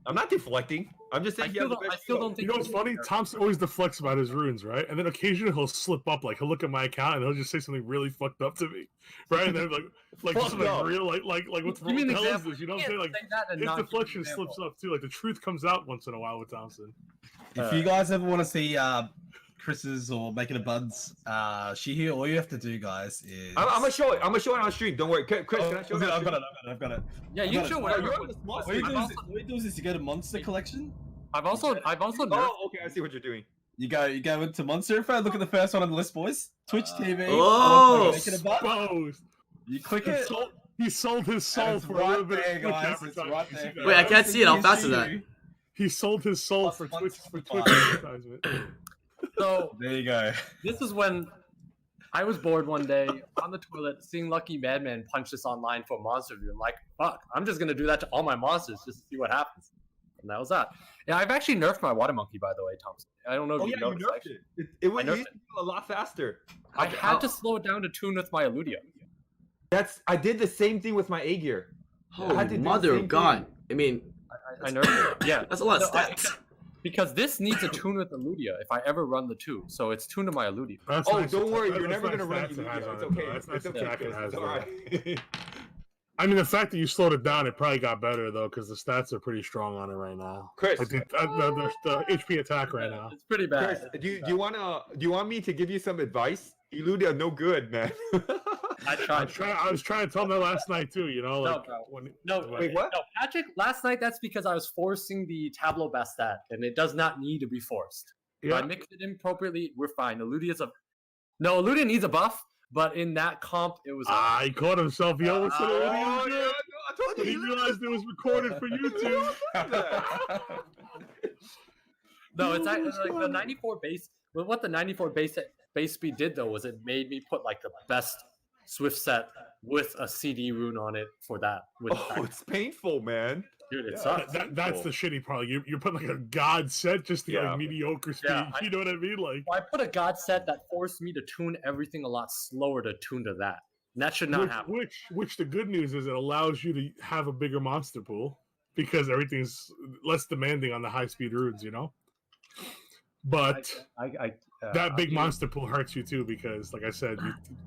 I'm not deflecting. I'm just saying he has the best I still Shiho. don't think You know what's funny? Thompson always deflects about his runes, right? And then occasionally he'll slip up, like he'll look at my account and he'll just say something really fucked up to me, right? And then like just Fucked up. like real, like what's Give me the an hell is example. this? You know what You I'm saying? can't Like say that and his not give an deflection example. slips up too. Like the truth comes out once in a while with Thompson. If you guys ever want to see Chris's or Making a Bud's Shihio, all you have to do, guys, is I'm gonna show it. I'm gonna show it on stream. Don't worry. Chris, can I show it? I've got it. Yeah, you I've show got it. whatever. You're on the small All screen. you do is you go to Monster Collection. I've also nerfed. Oh, okay. I see what you're doing. You go into Monster Info. Look at the first one on the list, boys. Twitch TV. Oh. Making a Bud. Exposed. You click He it. sold his and soul it's for a little right bit there, of Twitch guys. It's advertisement. right You see there. that? Wait, I can't see it. How fast is that? He sold his soul Plus for one Twitch to Twitch five. advertisement. So There you go. this is when I was bored one day on the toilet, seeing Lucky Madman punch this online for a monster view. I'm like, fuck, I'm just gonna do that to all my monsters just to see what happens. And that was that. Yeah, I've actually nerfed my water monkey, by the way, Thompson. I don't know if Oh you yeah, you noticed. nerfed actually. it. It was nerfed used to go a lot faster. I had to slow it down to tune with my Eludia. I did the same thing with my A gear. I had Holy to do the mother same of God. thing. I mean, I nerfed it. Yeah. that's a lot of No, stats. Because this needs a tune with Eludia if I ever run the 2. So it's tuned to my Eludia. That's Oh, nice. don't worry. That's You're never nice gonna run stats it Yu-Gi-Oh. has on It's it, okay. though. That's nice It's okay. attack it Chris. has It's on all it. right. I mean, the fact that you slowed it down, it probably got better though, because the stats are pretty strong on it right now. Chris, Like the HP attack right now. It's pretty bad. Chris, do you want me to give you some advice? Eludia, no good, man. I tried. I was trying to tell him that last night too. You know, No, like bro. when No, Wait, what? No, Patrick, last night that's because I was forcing the Tableau best stat, and it does not need to be forced. If I yeah, mixed it in appropriately, we're fine. Eludia's a no, Eludia needs a buff, but in that comp, it was he caught himself. He almost said it. Oh, yeah, I told But he you. realized it was recorded for YouTube. no, it's like the 94 base. Well, what the 94 base speed did though was it made me put like the best Swift set with a CD rune on it for that. With Oh, it's painful, man. dude, it yeah, sucks. That's the shitty part. You're putting like a god set just to get Yeah. like mediocre speed. Yeah, You know what I mean? Like Well, I put a god set that forced me to tune everything a lot slower to tune to that. And that should not happen. which the good news is it allows you to have a bigger monster pool because everything's less demanding on the high speed runes. You know. But that big monster pool hurts you too because, like I said,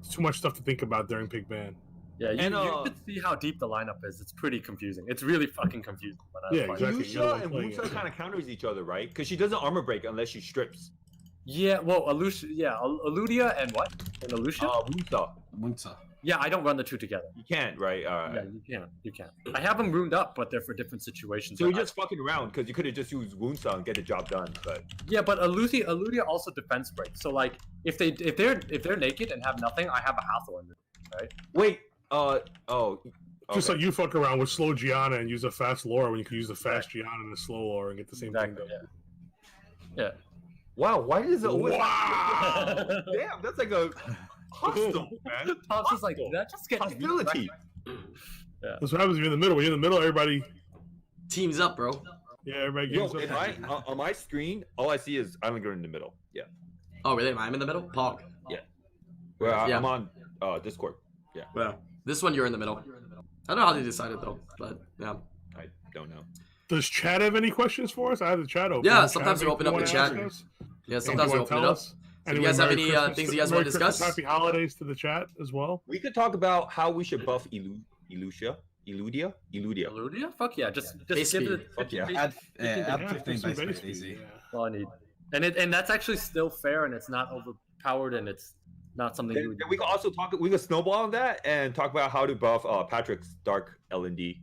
too much stuff to think about during Pig Ban. Yeah, you And, can see how deep the lineup is. It's pretty confusing. It's really fucking confusing. But Yeah, exactly. You're the Yusha one and playing Wucha it. kind of counters each other, right? Because she doesn't armor break unless she strips. Yeah, well, Eludia and what? And Elucia? Wusa. Winter. Yeah, I don't run the two together. You can't, right? Yeah, you can. I have them ruined up, but they're for different situations. So you're just fucking around because you could have just used Wusa and get the job done, but Yeah, but Eludia also defense breaks. So like, if they're naked and have nothing, I have a Hathorn, right? wait. Just Okay. like you fuck around with slow Gianna and use a fast Laura when you can use a fast Gianna and a slow Laura and get the same Exactly. thing done. Yeah. Wow, why does it always? Wow. Damn, that's like a hostile, man. Tom's just like that. Just get Hostility. That's what happens when you're in the middle. When you're in the middle, everybody, Teams up, bro. yeah, everybody Yo, gives up. on my screen, all I see is IslandGrown in the middle. Yeah. Oh, really? Am I in the middle? Pog. Well, Yeah. I'm on Discord. Well, this one you're in the middle. I don't know how they decided though, but yeah. I don't know. Does chat have any questions for us? I have the chat open. Yeah, Chat, sometimes we open up the anything you chat. wanna ask us? Yeah, Anything sometimes we you open wanna it tell up. us? you Anyway, guys have Merry any, Christmas things you guys wanna Merry Christmas, discuss? Happy holidays to the chat as well. We could talk about how we should buff Eludia. Eludia? Fuck yeah! Just Base give speed. it. Fuck yeah. Add Yeah, 15 some base speed, speed, easy. yeah. All I need, and that's actually still fair, and it's not overpowered, and it's not something you Then would. we can also talk. We can snowball on that and talk about how to buff Patrick's Dark LND.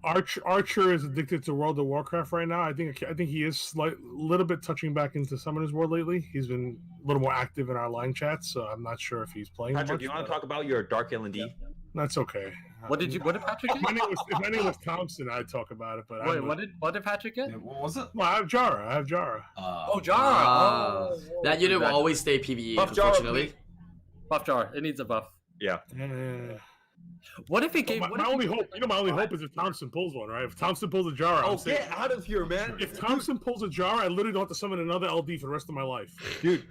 Archer is addicted to World of Warcraft right now. I think he is little bit touching back into Summoner's War lately. He's been a little more active in our line chats, so I'm not sure if he's playing. Patrick, much, you want to but talk about your Dark LND? That's okay. What did Patrick If my get? name was Thompson, I'd talk about it. But Wait, what did Patrick get? Yeah, what was it? Well, I have Jara. Oh, Jara. Ah. Oh, That unit will exactly. always stay PvE, Buff Jara, unfortunately. Buff Jara. It needs a buff. Yeah. What if it gave? My only hope, my only hope is if Thompson pulls one, right? If Thompson pulls a Jara, Oh, I'm saying, get out of here, man! if Thompson pulls a Jara, I literally don't have to summon another LD for the rest of my life. Dude,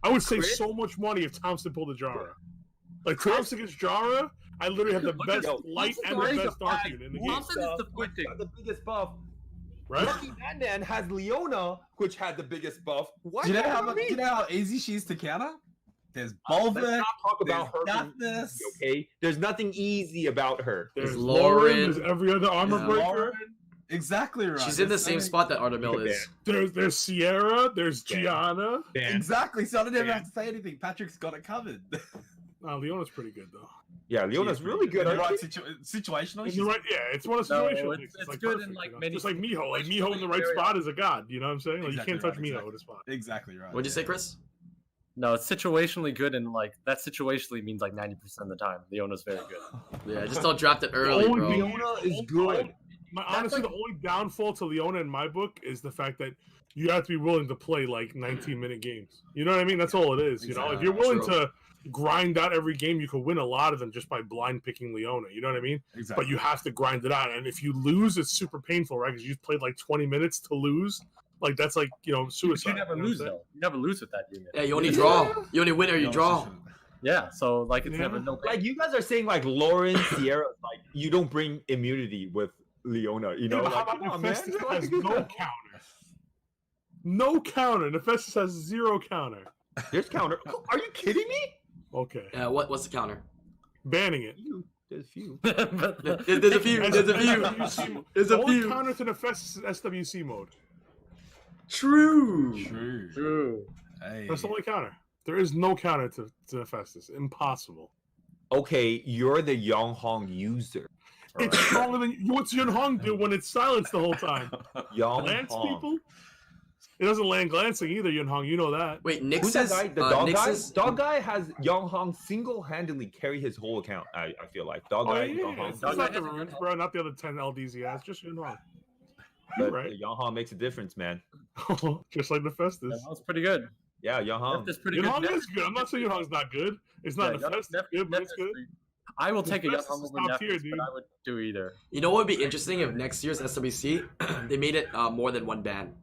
I would save Crit? so much money if Thompson pulled a Jara. Like Thompson against Jara, I literally have the best yo, light and Thompson's the a best dark five. unit in the game. Thompson is deflecting. got the biggest buff. Right? Lucky Mandan has Leona, which had the biggest buff. Why Do you know not how me? easy she is to counter? There's Let's Bolver. not talk about her. There's being Darkness. easy, okay, there's nothing easy about her. There's Lauren. Lauren. There's every other armor Yeah. breaker. Exactly right. She's in the There's so same many- spot that Artemil is. There's Sierra. There's Damn. Gianna. Man. Exactly. So I don't even Yeah. have to say anything. Patrick's got it covered. Leona's pretty good though. Yeah, Leona's really good. In the aren't right she? situational. In she's- the right, yeah, it's one of the No, situational it's- things. it's like good perfect, in, like, you know? many Just like Miho. Like situations. Miho in the right Very spot is a god. You know what I'm saying? Like Exactly you can't touch right, Miho exactly. in the spot. Exactly right. What'd you say, Chris? No, it's situationally good, and like that situationally means like 90% of the time. Leona's very good. Yeah, just don't draft it early, only bro. Leona is good. Honestly, the only downfall to Leona in my book is the fact that you have to be willing to play like 19-minute games. You know what I mean? That's all it is. You know, if you're willing True. to grind out every game, you can win a lot of them just by blind picking Leona. You know what I mean? Exactly. But you have to grind it out, and if you lose, it's super painful, right? Because you played like 20 minutes to lose. Like that's like suicide. You never know what I'm lose saying? though. You never lose with that unit. Yeah, you only draw. You only win or you No, draw. it's just- Yeah, so like it's Yeah. never no. Like you guys are saying, like Lauren, Sierra, like you don't bring immunity with Leona. You know, Yeah, but like, how come about on, man. Nefestus has no counter? No counter. Nefestus has 0 counter. There's counter. Are you kidding me? Okay, Yeah, what's the counter? banning it. There's few. But- There's a few. There's a few. SWC There's the a only few. counter to Nefestus is SWC mode. True. True. True. Hey. That's the only counter. There is no counter to Nefestus. Impossible. Okay, you're the Yonghong user. It's stronger than what's Yunhong do when it's silenced the whole time? Glance Yonghong. people? It doesn't land glancing either, Yunhong. You know that. Wait, Who's that Nix's guy? The dog guy? Nix's Dog guy has Yonghong single-handedly carry his whole account. I feel like dog Oh, guy. yeah, Yonghong. it's not the runes, bro. Not the other 10 LDs he has. Just Yunhong. But right. Yonghong makes a difference, man. Just like Nefestus. That was pretty good. Yeah, Yonghong. That's pretty good. Yunhong is good. I'm not saying Yunhong's not good. It's not Nefestus good, but it's good. I will take a Nefestus Yunhong is over top tier, Nefestus, dude. but I would do either. You know what would be interesting if next year's SWC they made it more than one ban.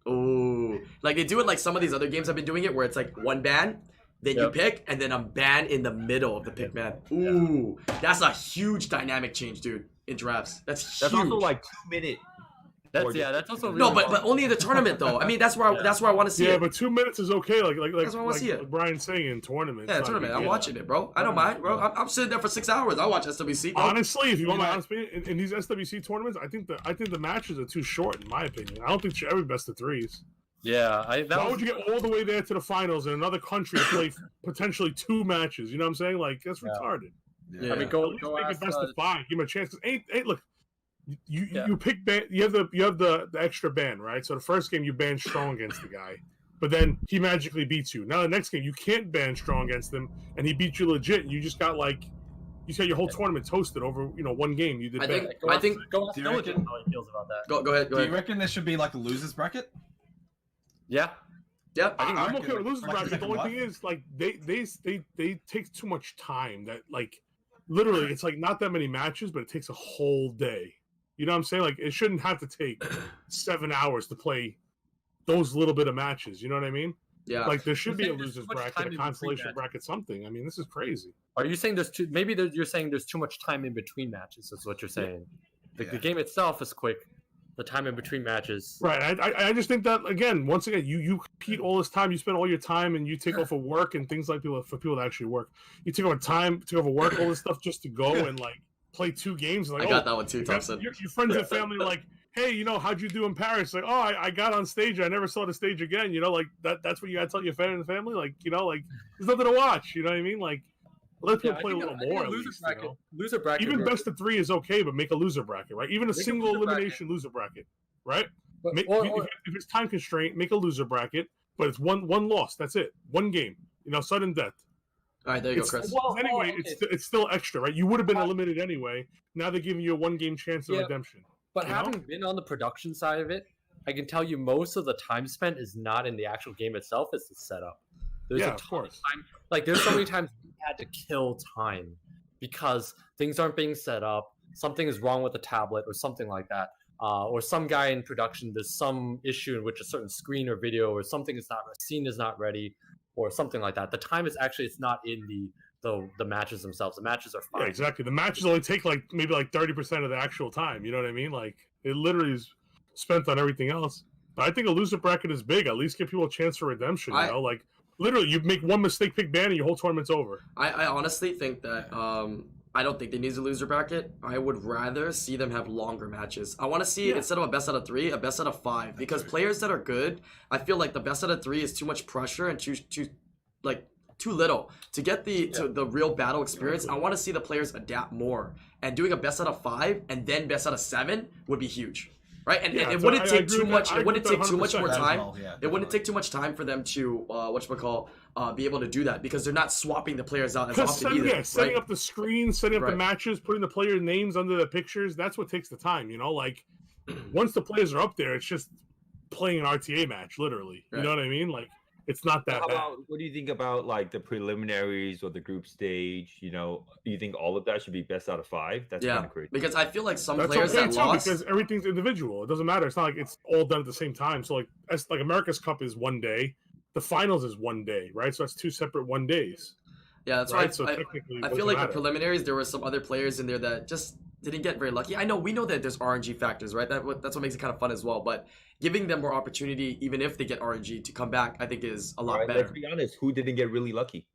Ooh, like they do it like some of these other games I've been doing it where it's like one ban, then you Yep. pick, and then a ban in the middle of the pick man. Ooh, that's a huge dynamic change, dude. In drafts, that's That's huge. also like 2 minute. That's also really no, but only in the tournament though. I mean, that's where that's where I want to see Yeah, it. but 2 minutes is okay. Like That's what I wanna see it. like Brian's saying in tournaments. Yeah, not a tournament. big I'm deal. watching it, bro. I don't mind, bro. I'm sitting there for 6 hours. I watch SWC. Bro. Honestly, if you want my know- honest opinion, in these SWC tournaments, I think the matches are too short, in my opinion. I don't think it should ever be best of threes. Yeah, Why would you get all the way there to the finals in another country to play potentially 2 matches? You know what I'm saying? Like that's retarded. Yeah. I mean, At go least make ask, it best of 5. Give him a chance. 'Cause ain't look. Yeah. You pick you have the extra ban, right? So the first game you ban strong against the guy, but then he magically beats you. Now the next game you can't ban strong against him, and he beats you legit. You just got your whole tournament toasted over 1 game. You did. I think go ask Do you Diligent reckon- how he feels about that. go ahead. Do you reckon there should be like a losers bracket? Yeah. Yeah. I'm okay with losers like bracket. The second only life? thing is they take too much time. That literally it's not that many matches, but it takes a whole day. You know what I'm saying? Like it shouldn't have to take 7 hours to play those little bit of matches. You know what I mean? Yeah. Like there should be a saying there's losers too much time bracket, a in between consolation matches. bracket, something. I mean, this is crazy. Are you saying you're saying there's too much time in between matches? That's what you're saying. The Yeah. game itself is quick. The time in between matches. Right. I just think that once again, you compete all this time, you spend all your time, and you take off of work and things like for people that actually work. You take off of work, all this stuff just to go and play 2 games. I got that one too, Thompson. Your friends and family hey, how'd you do in Paris? Like, oh, I got on stage. I never saw the stage again. That's what you got to tell your family. There's nothing to watch. You know what I mean? Let people play a little more at least. Loser bracket. Even best of 3 is okay, but make a loser bracket, right? Even a Make a single loser elimination loser bracket, right? But, If it's time constraint, make a loser bracket, but it's one loss. That's it. 1 game. Sudden death. All right, there you go, Chris. Anyway, it's still extra, right? You would have been eliminated anyway. Now they're giving you a 1 game chance of redemption. But having been on the production side of it, I can tell you most of the time spent is not in the actual game itself; it's the setup. There's a of ton course. of time. There's so many times we had to kill time because things aren't being set up, something is wrong with the tablet, or something like that. Or some guy in production, there's some issue in which a certain screen or video or something is not, a scene is not ready, or something like that. The time is actually, it's not in the matches themselves. The matches are fine. Yeah, exactly. The matches only take maybe 30% of the actual time. You know what I mean? It literally is spent on everything else. But I think a loser bracket is big. At least give people a chance for redemption. Literally, you make 1 mistake, pick ban, and your whole tournament's over. I honestly think that I don't think they need a loser bracket. I would rather see them have longer matches. I want to see instead of a best out of 3, a best out of 5, because players that are good, I feel like the best out of 3 is too much pressure and too little to get to the real battle experience. I want to see the players adapt more, and doing a best out of 5 and then best out of 7 would be huge, right? And it wouldn't take too much. It wouldn't take too much more time. It wouldn't take too much time for them to be able to do that, because they're not swapping the players out as often either. Setting up the screen, setting up the matches, putting the player names under the pictures, that's what takes the time, once the players are up there, it's just playing an RTA match, literally. You know what I mean? It's not that bad. What do you think about the preliminaries or the group stage? Do you think all of that should be best out of 5? That's kind of crazy. Because I feel like some That's players okay that too, lost, because everything's individual. It doesn't matter. It's not like it's all done at the same time. So America's Cup is 1 day, the finals is 1 day, right? So that's 2 separate 1 days. Yeah, that's right. So I feel like the preliminaries, there were some other players in there that just didn't get very lucky. We know that there's RNG factors, right? That's what makes it kind of fun as well. But giving them more opportunity, even if they get RNG, to come back, I think is a lot better. Let's be honest. Who didn't get really lucky?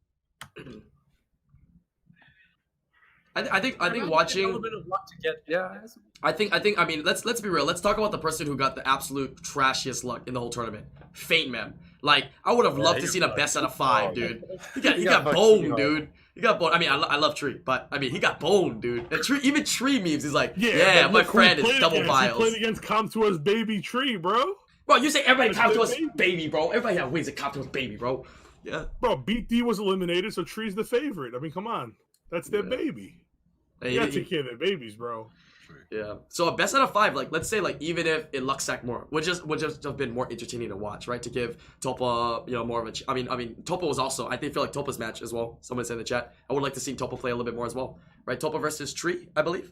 I think watching. A little bit of luck to get. Yeah. I mean, let's be real. Let's talk about the person who got the absolute trashiest luck in the whole tournament. Faint Man. I would have loved to see the best out of 5, dude. He got boned, dude. He got boned. I mean, I love Tree, but I mean, he got boned, dude. And even Tree memes, he's like, yeah my friend is double vials. He played against Comtua's baby Tree, bro. Bro, you say everybody Comtua's baby, bro. Everybody that wins at Comtua's baby, bro. Yeah. Bro, Beat D was eliminated, so Tree's the favorite. I mean, come on. That's their baby. You gotta take care of their babies, bro. Yeah. So a best out of 5, let's say even if it luck sack more, would just have been more entertaining to watch, right? To give Topa, more of a I mean Topa was also, I feel like Topa's match as well. Someone said in the chat. I would like to see Topa play a little bit more as well. Right? Topa versus Tree, I believe.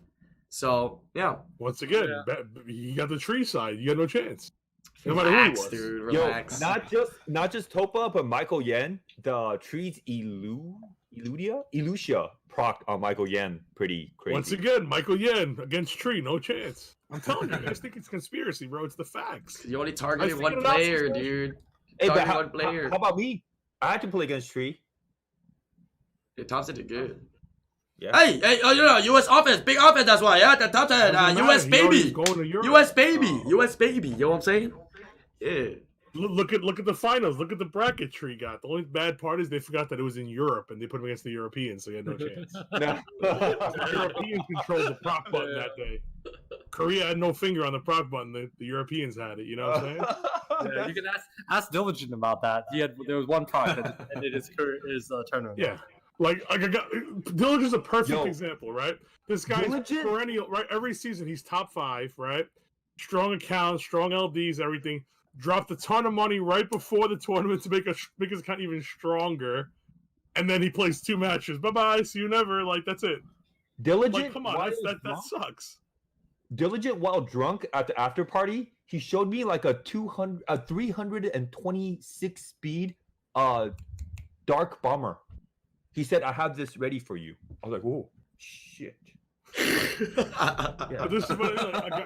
So yeah. Once again, you got the Tree side, you got no chance. No matter who he was. Dude, relax. Yo, not just Topa, but Michael Yen, the Tree's Elucia proc on Michael Yen, pretty crazy. Once again, Michael Yen against Tree, no chance. I'm telling you, I just think it's conspiracy, bro. It's the facts. You only targeted one player, dude. Hey, but one player. How about me? I had to play against Tree. Yeah, Thompson did good. Yeah. Hey, U.S. offense, big offense. That's why. Yeah, that Thompson, U.S. baby, U.S. baby, U.S. baby. You know what I'm saying? Yeah. Look at the finals. Look at the bracket tree got. The only bad part is they forgot that it was in Europe and they put him against the Europeans, so he had no chance. The Europeans controlled the prop button that day. Korea had no finger on the prop button. The Europeans had it. You know what I'm saying? Yeah, you can ask Diligent about that. There was one prop that ended his tournament. Yeah. Like I got Diligent's is a perfect example, right? This guy's Diligent? perennial, right? Every season he's top 5, right? Strong accounts, strong LDs, everything. Dropped a ton of money right before the tournament to make his account even stronger, and then he plays 2 matches. Bye bye, see you never. Like that's it. Diligent. Like, come on, that sucks. Diligent while drunk at the after party, he showed me like a 326 speed dark bomber. He said, "I have this ready for you." I was like, "Oh shit." But this is what,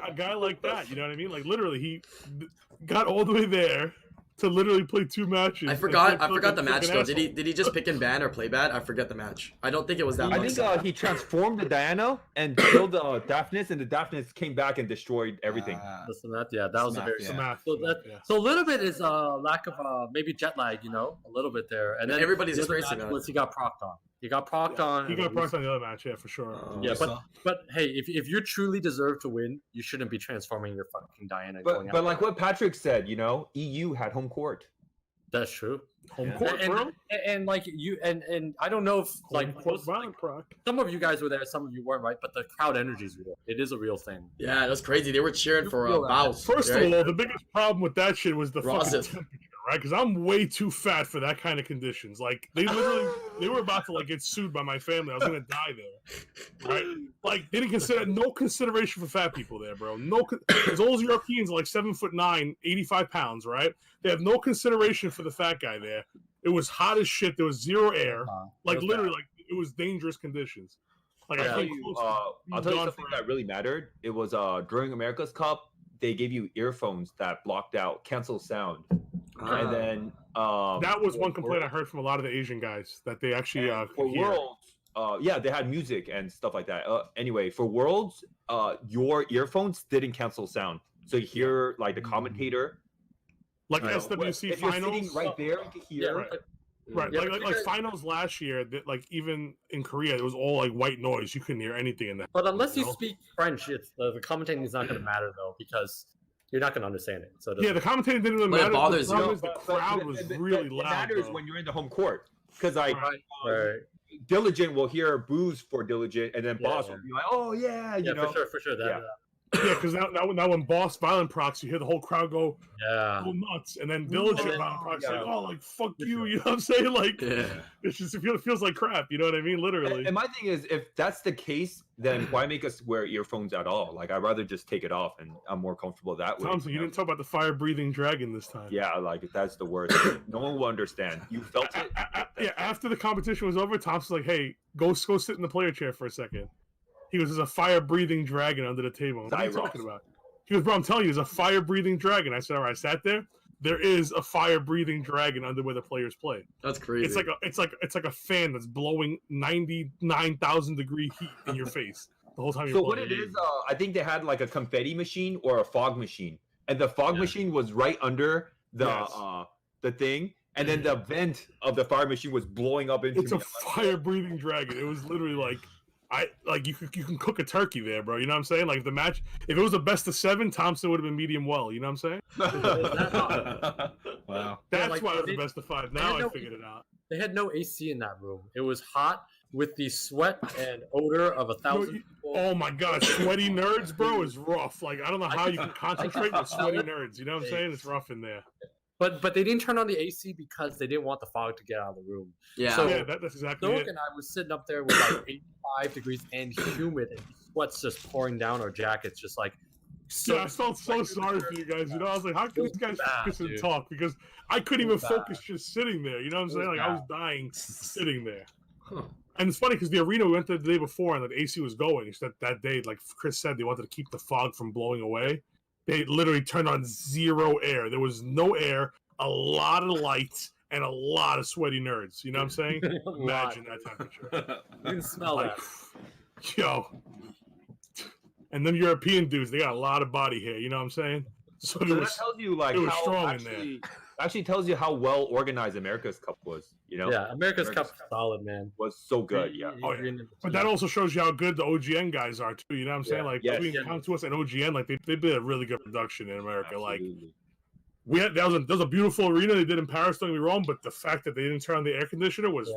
a guy like that, you know what I mean? Like literally, he got all the way there to literally play 2 matches. I forgot the match though. Did he just pick and ban or play bad? I forget the match. I don't think it was that I long. think he transformed the Diana and killed the Daphnis, and the Daphnis came back and destroyed everything. Listen, that was a very Math, so a little bit is lack of maybe jet lag, a little bit there, and then everybody's the other experiencing match that. was he got procced on. He got procced on. He got procced on the other match, yeah, for sure. But hey, if you truly deserve to win, you shouldn't be transforming your fucking Diana. But like what Patrick said, EU had home court. That's true. Home court, bro. And like you and I don't know if some of you guys were there, some of you weren't, right? But the crowd energy is real. It is a real thing. Yeah, that's crazy. They were cheering for Baus. First of all, the biggest problem with that shit was the fucking Rossif. temperature, right? Because I'm way too fat for that kind of conditions. Like they were about to like get sued by my family. I was gonna die there, right? Like they didn't consider no consideration for fat people there, bro. Because all those Europeans are like 7'9", 85 pounds, right? They have no consideration for the fat guy there. It was hot as shit. There was zero air. Like literally, like it was dangerous conditions. Like I'll tell you something that really mattered. It was during America's Cup, they gave you earphones that blocked out cancel sound, and then that was one complaint I heard from a lot of the Asian guys that they actually for Worlds, they had music and stuff like that. Anyway, for Worlds, your earphones didn't cancel sound, so you hear like the commentator. Like SWC if finals, you're sitting right there, you can hear. Right. Like finals last year, that like even in Korea, it was all like white noise. You couldn't hear anything in that. But unless you speak French, it's the commentating is not going to matter though because you're not going to understand it. So the commentating didn't really matter. It bothers you. The crowd was really loud. It matters though. when you're in the home court because like right. Diligent will hear boos for Diligent, and then Boss will be like, "Oh yeah, you know." For sure. Yeah, because now when Boss Violent procs, you hear the whole crowd go nuts, and then Diligent Violent procs like, "Oh, like fuck you," you know what I'm saying? Like, it's just it feels like crap, you know what I mean? Literally. And my thing is, if that's the case, then why make us wear earphones at all? Like, I'd rather just take it off, and I'm more comfortable that way. Thompson, you didn't talk about the fire-breathing dragon this time. Yeah, like that's the worst. No one will understand. You felt it. Yeah, after the competition was over, Thompson's like, "Hey, go sit in the player chair for a second." He goes, "There's a fire-breathing dragon under the table." What are you talking about? He goes, "Bro, I'm telling you, there's a fire-breathing dragon." I said, "All right." I sat there. There is a fire-breathing dragon under where the players play. That's crazy. It's like a fan that's blowing 99,000 degree heat in your face the whole time you're playing. So what it is, I think they had like a confetti machine or a fog machine, and the fog machine was right under the thing. And then the vent of the fire machine was blowing up into. It's a fire-breathing dragon. It was literally like. You can cook a turkey there, bro. You know what I'm saying? Like if it was a best of 7, Thompson would have been medium well. You know what I'm saying? Wow. That's why it was the best of 5. Now I figured it out. They had no AC in that room. It was hot with the sweat and odor of 1,000 people. Oh my god, sweaty nerds, bro, is rough. Like I don't know how you can concentrate with sweaty nerds. You know what I'm saying? It's rough in there. But they didn't turn on the AC because they didn't want the fog to get out of the room. Yeah. So that's exactly it. And I was sitting up there with like 85 degrees and humid, and sweat's just pouring down our jackets, just like. So I felt so sorry for you guys. You know, I was like, how can these guys focus and talk? Because I couldn't even focus just sitting there. You know what I'm saying? Like I was dying sitting there. Huh. And it's funny because the arena we went to the day before and the AC was going. It's that day, like Chris said, they wanted to keep the fog from blowing away. They literally turned on zero air. There was no air, a lot of lights, and a lot of sweaty nerds. You know what I'm saying? Imagine that temperature. You can smell that. Yo. And them European dudes, they got a lot of body hair. You know what I'm saying? So So that tells you like it was how strong in there. actually tells you how well organized America's Cup was. You know, Yeah, America's Cup is solid, man. was so good. Yeah. Oh, yeah. But that also shows you how good the OGN guys are too. You know what I'm saying? Yeah. Like Yes. between Contours and OGN, like they did a really good production in America. Like Absolutely. that was a beautiful arena they did in Paris. Don't get me wrong, but the fact that they didn't turn on the air conditioner was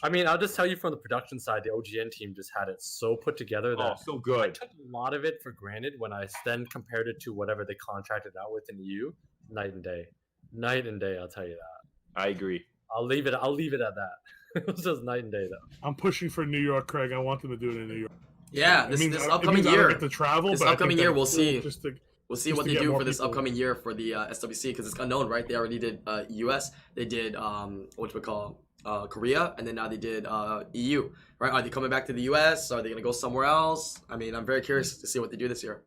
I mean, I'll just tell you from the production side, the OGN team just had it so put together that so I good. took a lot of it for granted when I then compared it to whatever they contracted out with in the EU. Night and day. Night and day, I'll tell you that. I agree. I'll leave it at that. It was just night and day though. I'm pushing for New York, Craig. I want them to do it in New York. Yeah, It this, means this it upcoming means I don't year. get to travel, This but I upcoming think year, that we'll see. just to- We'll see just what to they get do more for this people. upcoming year for the SWC because it's unknown, right? They already did US, they did what we call Korea, and then now they did EU, right? Are they coming back to the US? Are they gonna go somewhere else? I mean, I'm very curious to see what they do this year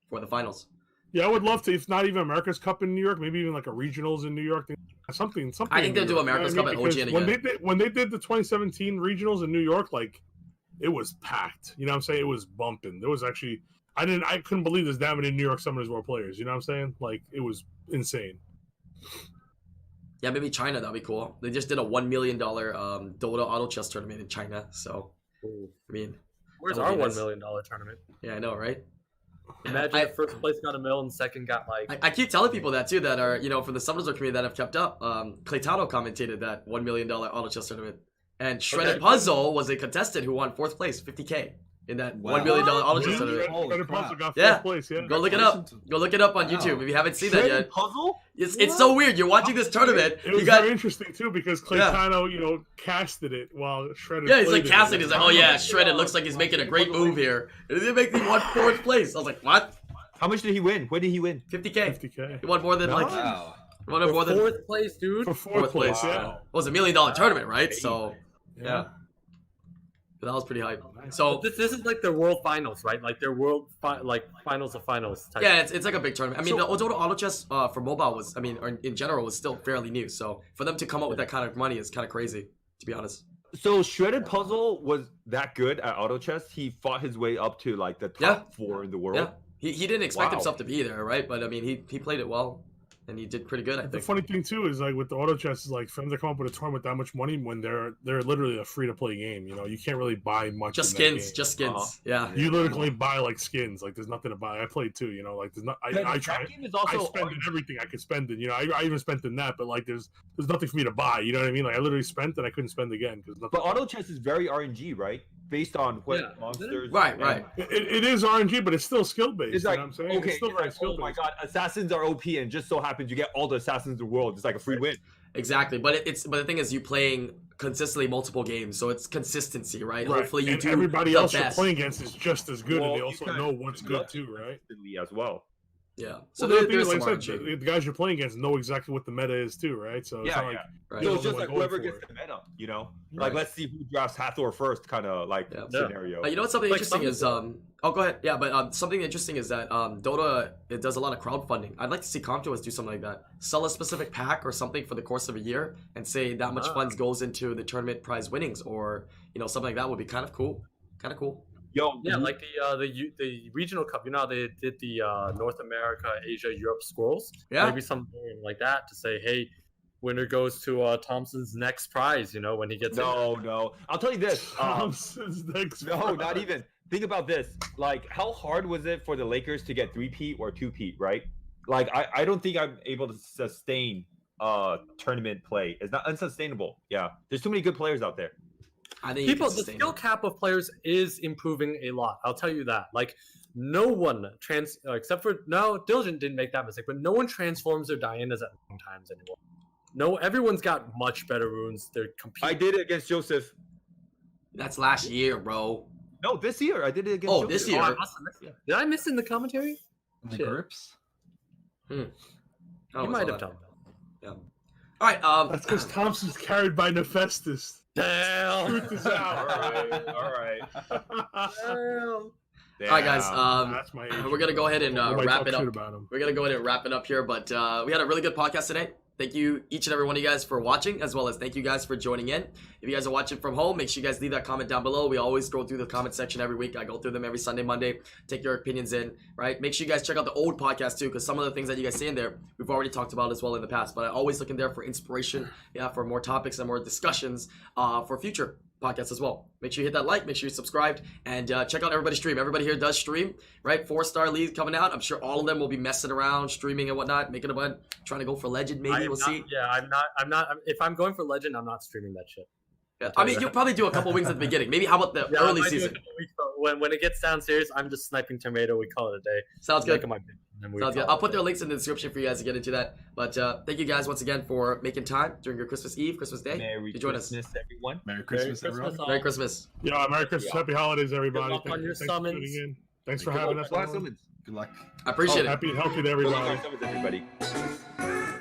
for the finals. Yeah, I would love to. If not even America's Cup in New York, maybe even like a regionals in New York. Something. I think in they'll New do York, America's you know Cup what I at mean? OGN Because again. when they did the 2017 regionals in New York, like it was packed. You know what I'm saying? It was bumping. There was actually I couldn't believe there's that many New York Summoners War players. You know what I'm saying? Like it was insane. Yeah, maybe China, that'd be cool. They just did a $1 million Dota auto chess tournament in China, so I mean, Where's that would our be $1 nice. million tournament? Yeah, I know, right? Imagine if first place got $1 million, second got like I keep telling people that too that are from the Summoners War community that have kept up. Claytano commentated that $1 million auto chess tournament, and Shredded Puzzle was a contestant who won 4th place, 50K in that Wow. $1 million auto chess Really? tournament. Holy Shredded crap. Puzzle got Yeah. fourth place. Yeah. Go look it up. Go look it up on Wow. YouTube if you haven't seen that Shredded yet. Puzzle? It's so weird. You're watching this tournament. It was You got very interesting too because Claytano, casted it while Shredded. yeah, he's played like it. casting. He's like, oh yeah, Shredded looks like he's making a great move here. And they make him won 4th place. I was like, what? How much did he win? When did he win? 50K. 50K He won more than like Wow. he won more than fourth place, dude. for fourth place. Wow. Yeah. It was $1 million tournament, right? So yeah. But that was pretty hype. So This is like their world finals, right? Like their world finals of finals type. yeah, it's like a big tournament. I mean, the Dota Auto Chess for mobile was, I mean, or in general, was still fairly new. So for them to come up with that kind of money is kind of crazy, to be honest. So Shredded Puzzle was that good at auto chess. He fought his way up to like the top 4 in the world. Yeah, he didn't expect Wow. himself to be there, right? But I mean, he played it well, and he did pretty good, I The think. funny thing too is like with the auto chess is like for them to come up with a tournament that much money when they're literally a free to play game. You can't really buy much. Just in that skins, game. just skins. Uh-huh. Yeah. You literally buy like skins. Like there's nothing to buy. I played too. Like there's not. I That try. game is I also spend in everything I could spend in. I even spent in that, but like there's nothing for me to buy. You know what I mean? Like I literally spent and I couldn't spend again because nothing. but auto chess is very RNG, right? Based on what Yeah. monsters. Right, right. It is RNG, but it's still skill based. It's like you know what I'm saying? okay, It's still it's very like, skill oh my based. god, assassins are OP, and just so happens you get all the assassins in the world. It's like a free win. Exactly. But but the thing is, you playing consistently multiple games, so it's consistency, right? Right. Hopefully you and do everybody the else you're best. playing against is just as good, Well, and they you also can- know what's you good can- too, right? As well. Yeah. So So the there's thing is, some like I said, RNG. the guys you're playing against know exactly what the meta is too, right? So it's Yeah, not like yeah. Right. So You it's know, just like going whoever for gets it. the meta, Right. Like let's see who drafts Hathor first, kind of like Yeah. scenario. You know what's something Like interesting is some- oh go ahead, yeah, but something interesting is that Dota, it does a lot of crowdfunding. I'd like to see Comtours do something like that, sell a specific pack or something for the course of a year and say that much funds goes into the tournament prize winnings, or something like that would be kind of cool. Yo, Yeah, like the regional cup. How they did the North America, Asia, Europe squirrels. Yeah. Maybe something like that to say, hey, winner goes to Thompson's next prize. When he gets in. no. I'll tell you this. Thompson's next. No, not even. Think about this. Like, how hard was it for the Lakers to get 3-peat or 2-peat, right? Like, I don't think I'm able to sustain tournament play. It's not unsustainable. Yeah, there's too many good players out there. I think People, you can the sustain skill it. cap of players is improving a lot. I'll tell you that. Like, no one except for Diligent didn't make that mistake, but no one transforms their Dianas at long times anymore. No, everyone's got much better runes. They're competing. I did it against Joseph. That's last year, bro. No, this year I did it against. Oh, Joseph. this year. I must have missed it. Did I miss in the commentary? The Shit. groups. I You don't might know have that. done. Yeah. All right. That's because Thompson's carried by Nephestus. Damn. Truth is out. All right. All right, guys. That's my we're gonna go ahead and Nobody wrap talk it shit up. about him. We're gonna go ahead and wrap it up here, but we had a really good podcast today. thank you each and every one of you guys for watching, as well as thank you guys for joining in. If you guys are watching from home, make sure you guys leave that comment down below. We always go through the comment section every week. I go through them every Sunday, Monday, take your opinions in, right? Make sure you guys check out the old podcast too, because some of the things that you guys say in there, we've already talked about as well in the past. But I always look in there for inspiration, for more topics and more discussions for future podcasts as well. Make sure you hit that like, make sure you subscribed, and check out everybody's stream. Everybody here does stream, right? 4-star league coming out. I'm sure all of them will be messing around, streaming and whatnot, making a bunch, trying to go for legend maybe. We'll see. Yeah, I'm not. If I'm going for legend, I'm not streaming that shit. Yeah. I mean, you'll probably do a couple wings at the beginning. Maybe how about the early season? When it gets down serious, I'm just sniping tomato. We call it a day. Sounds good. Sounds good. I'll put their links in the description for you guys to get into that. But thank you guys once again for making time during your Christmas Eve, Christmas Day to join us. Everyone. Merry Christmas, everyone. Merry Christmas. Yeah, Merry Christmas, Happy Holidays, everybody. Good luck on your Thanks for summons. tuning in. Thanks for having us. Summons. Good luck. I appreciate it. Happy, healthy to Good luck everybody. on summons, everybody.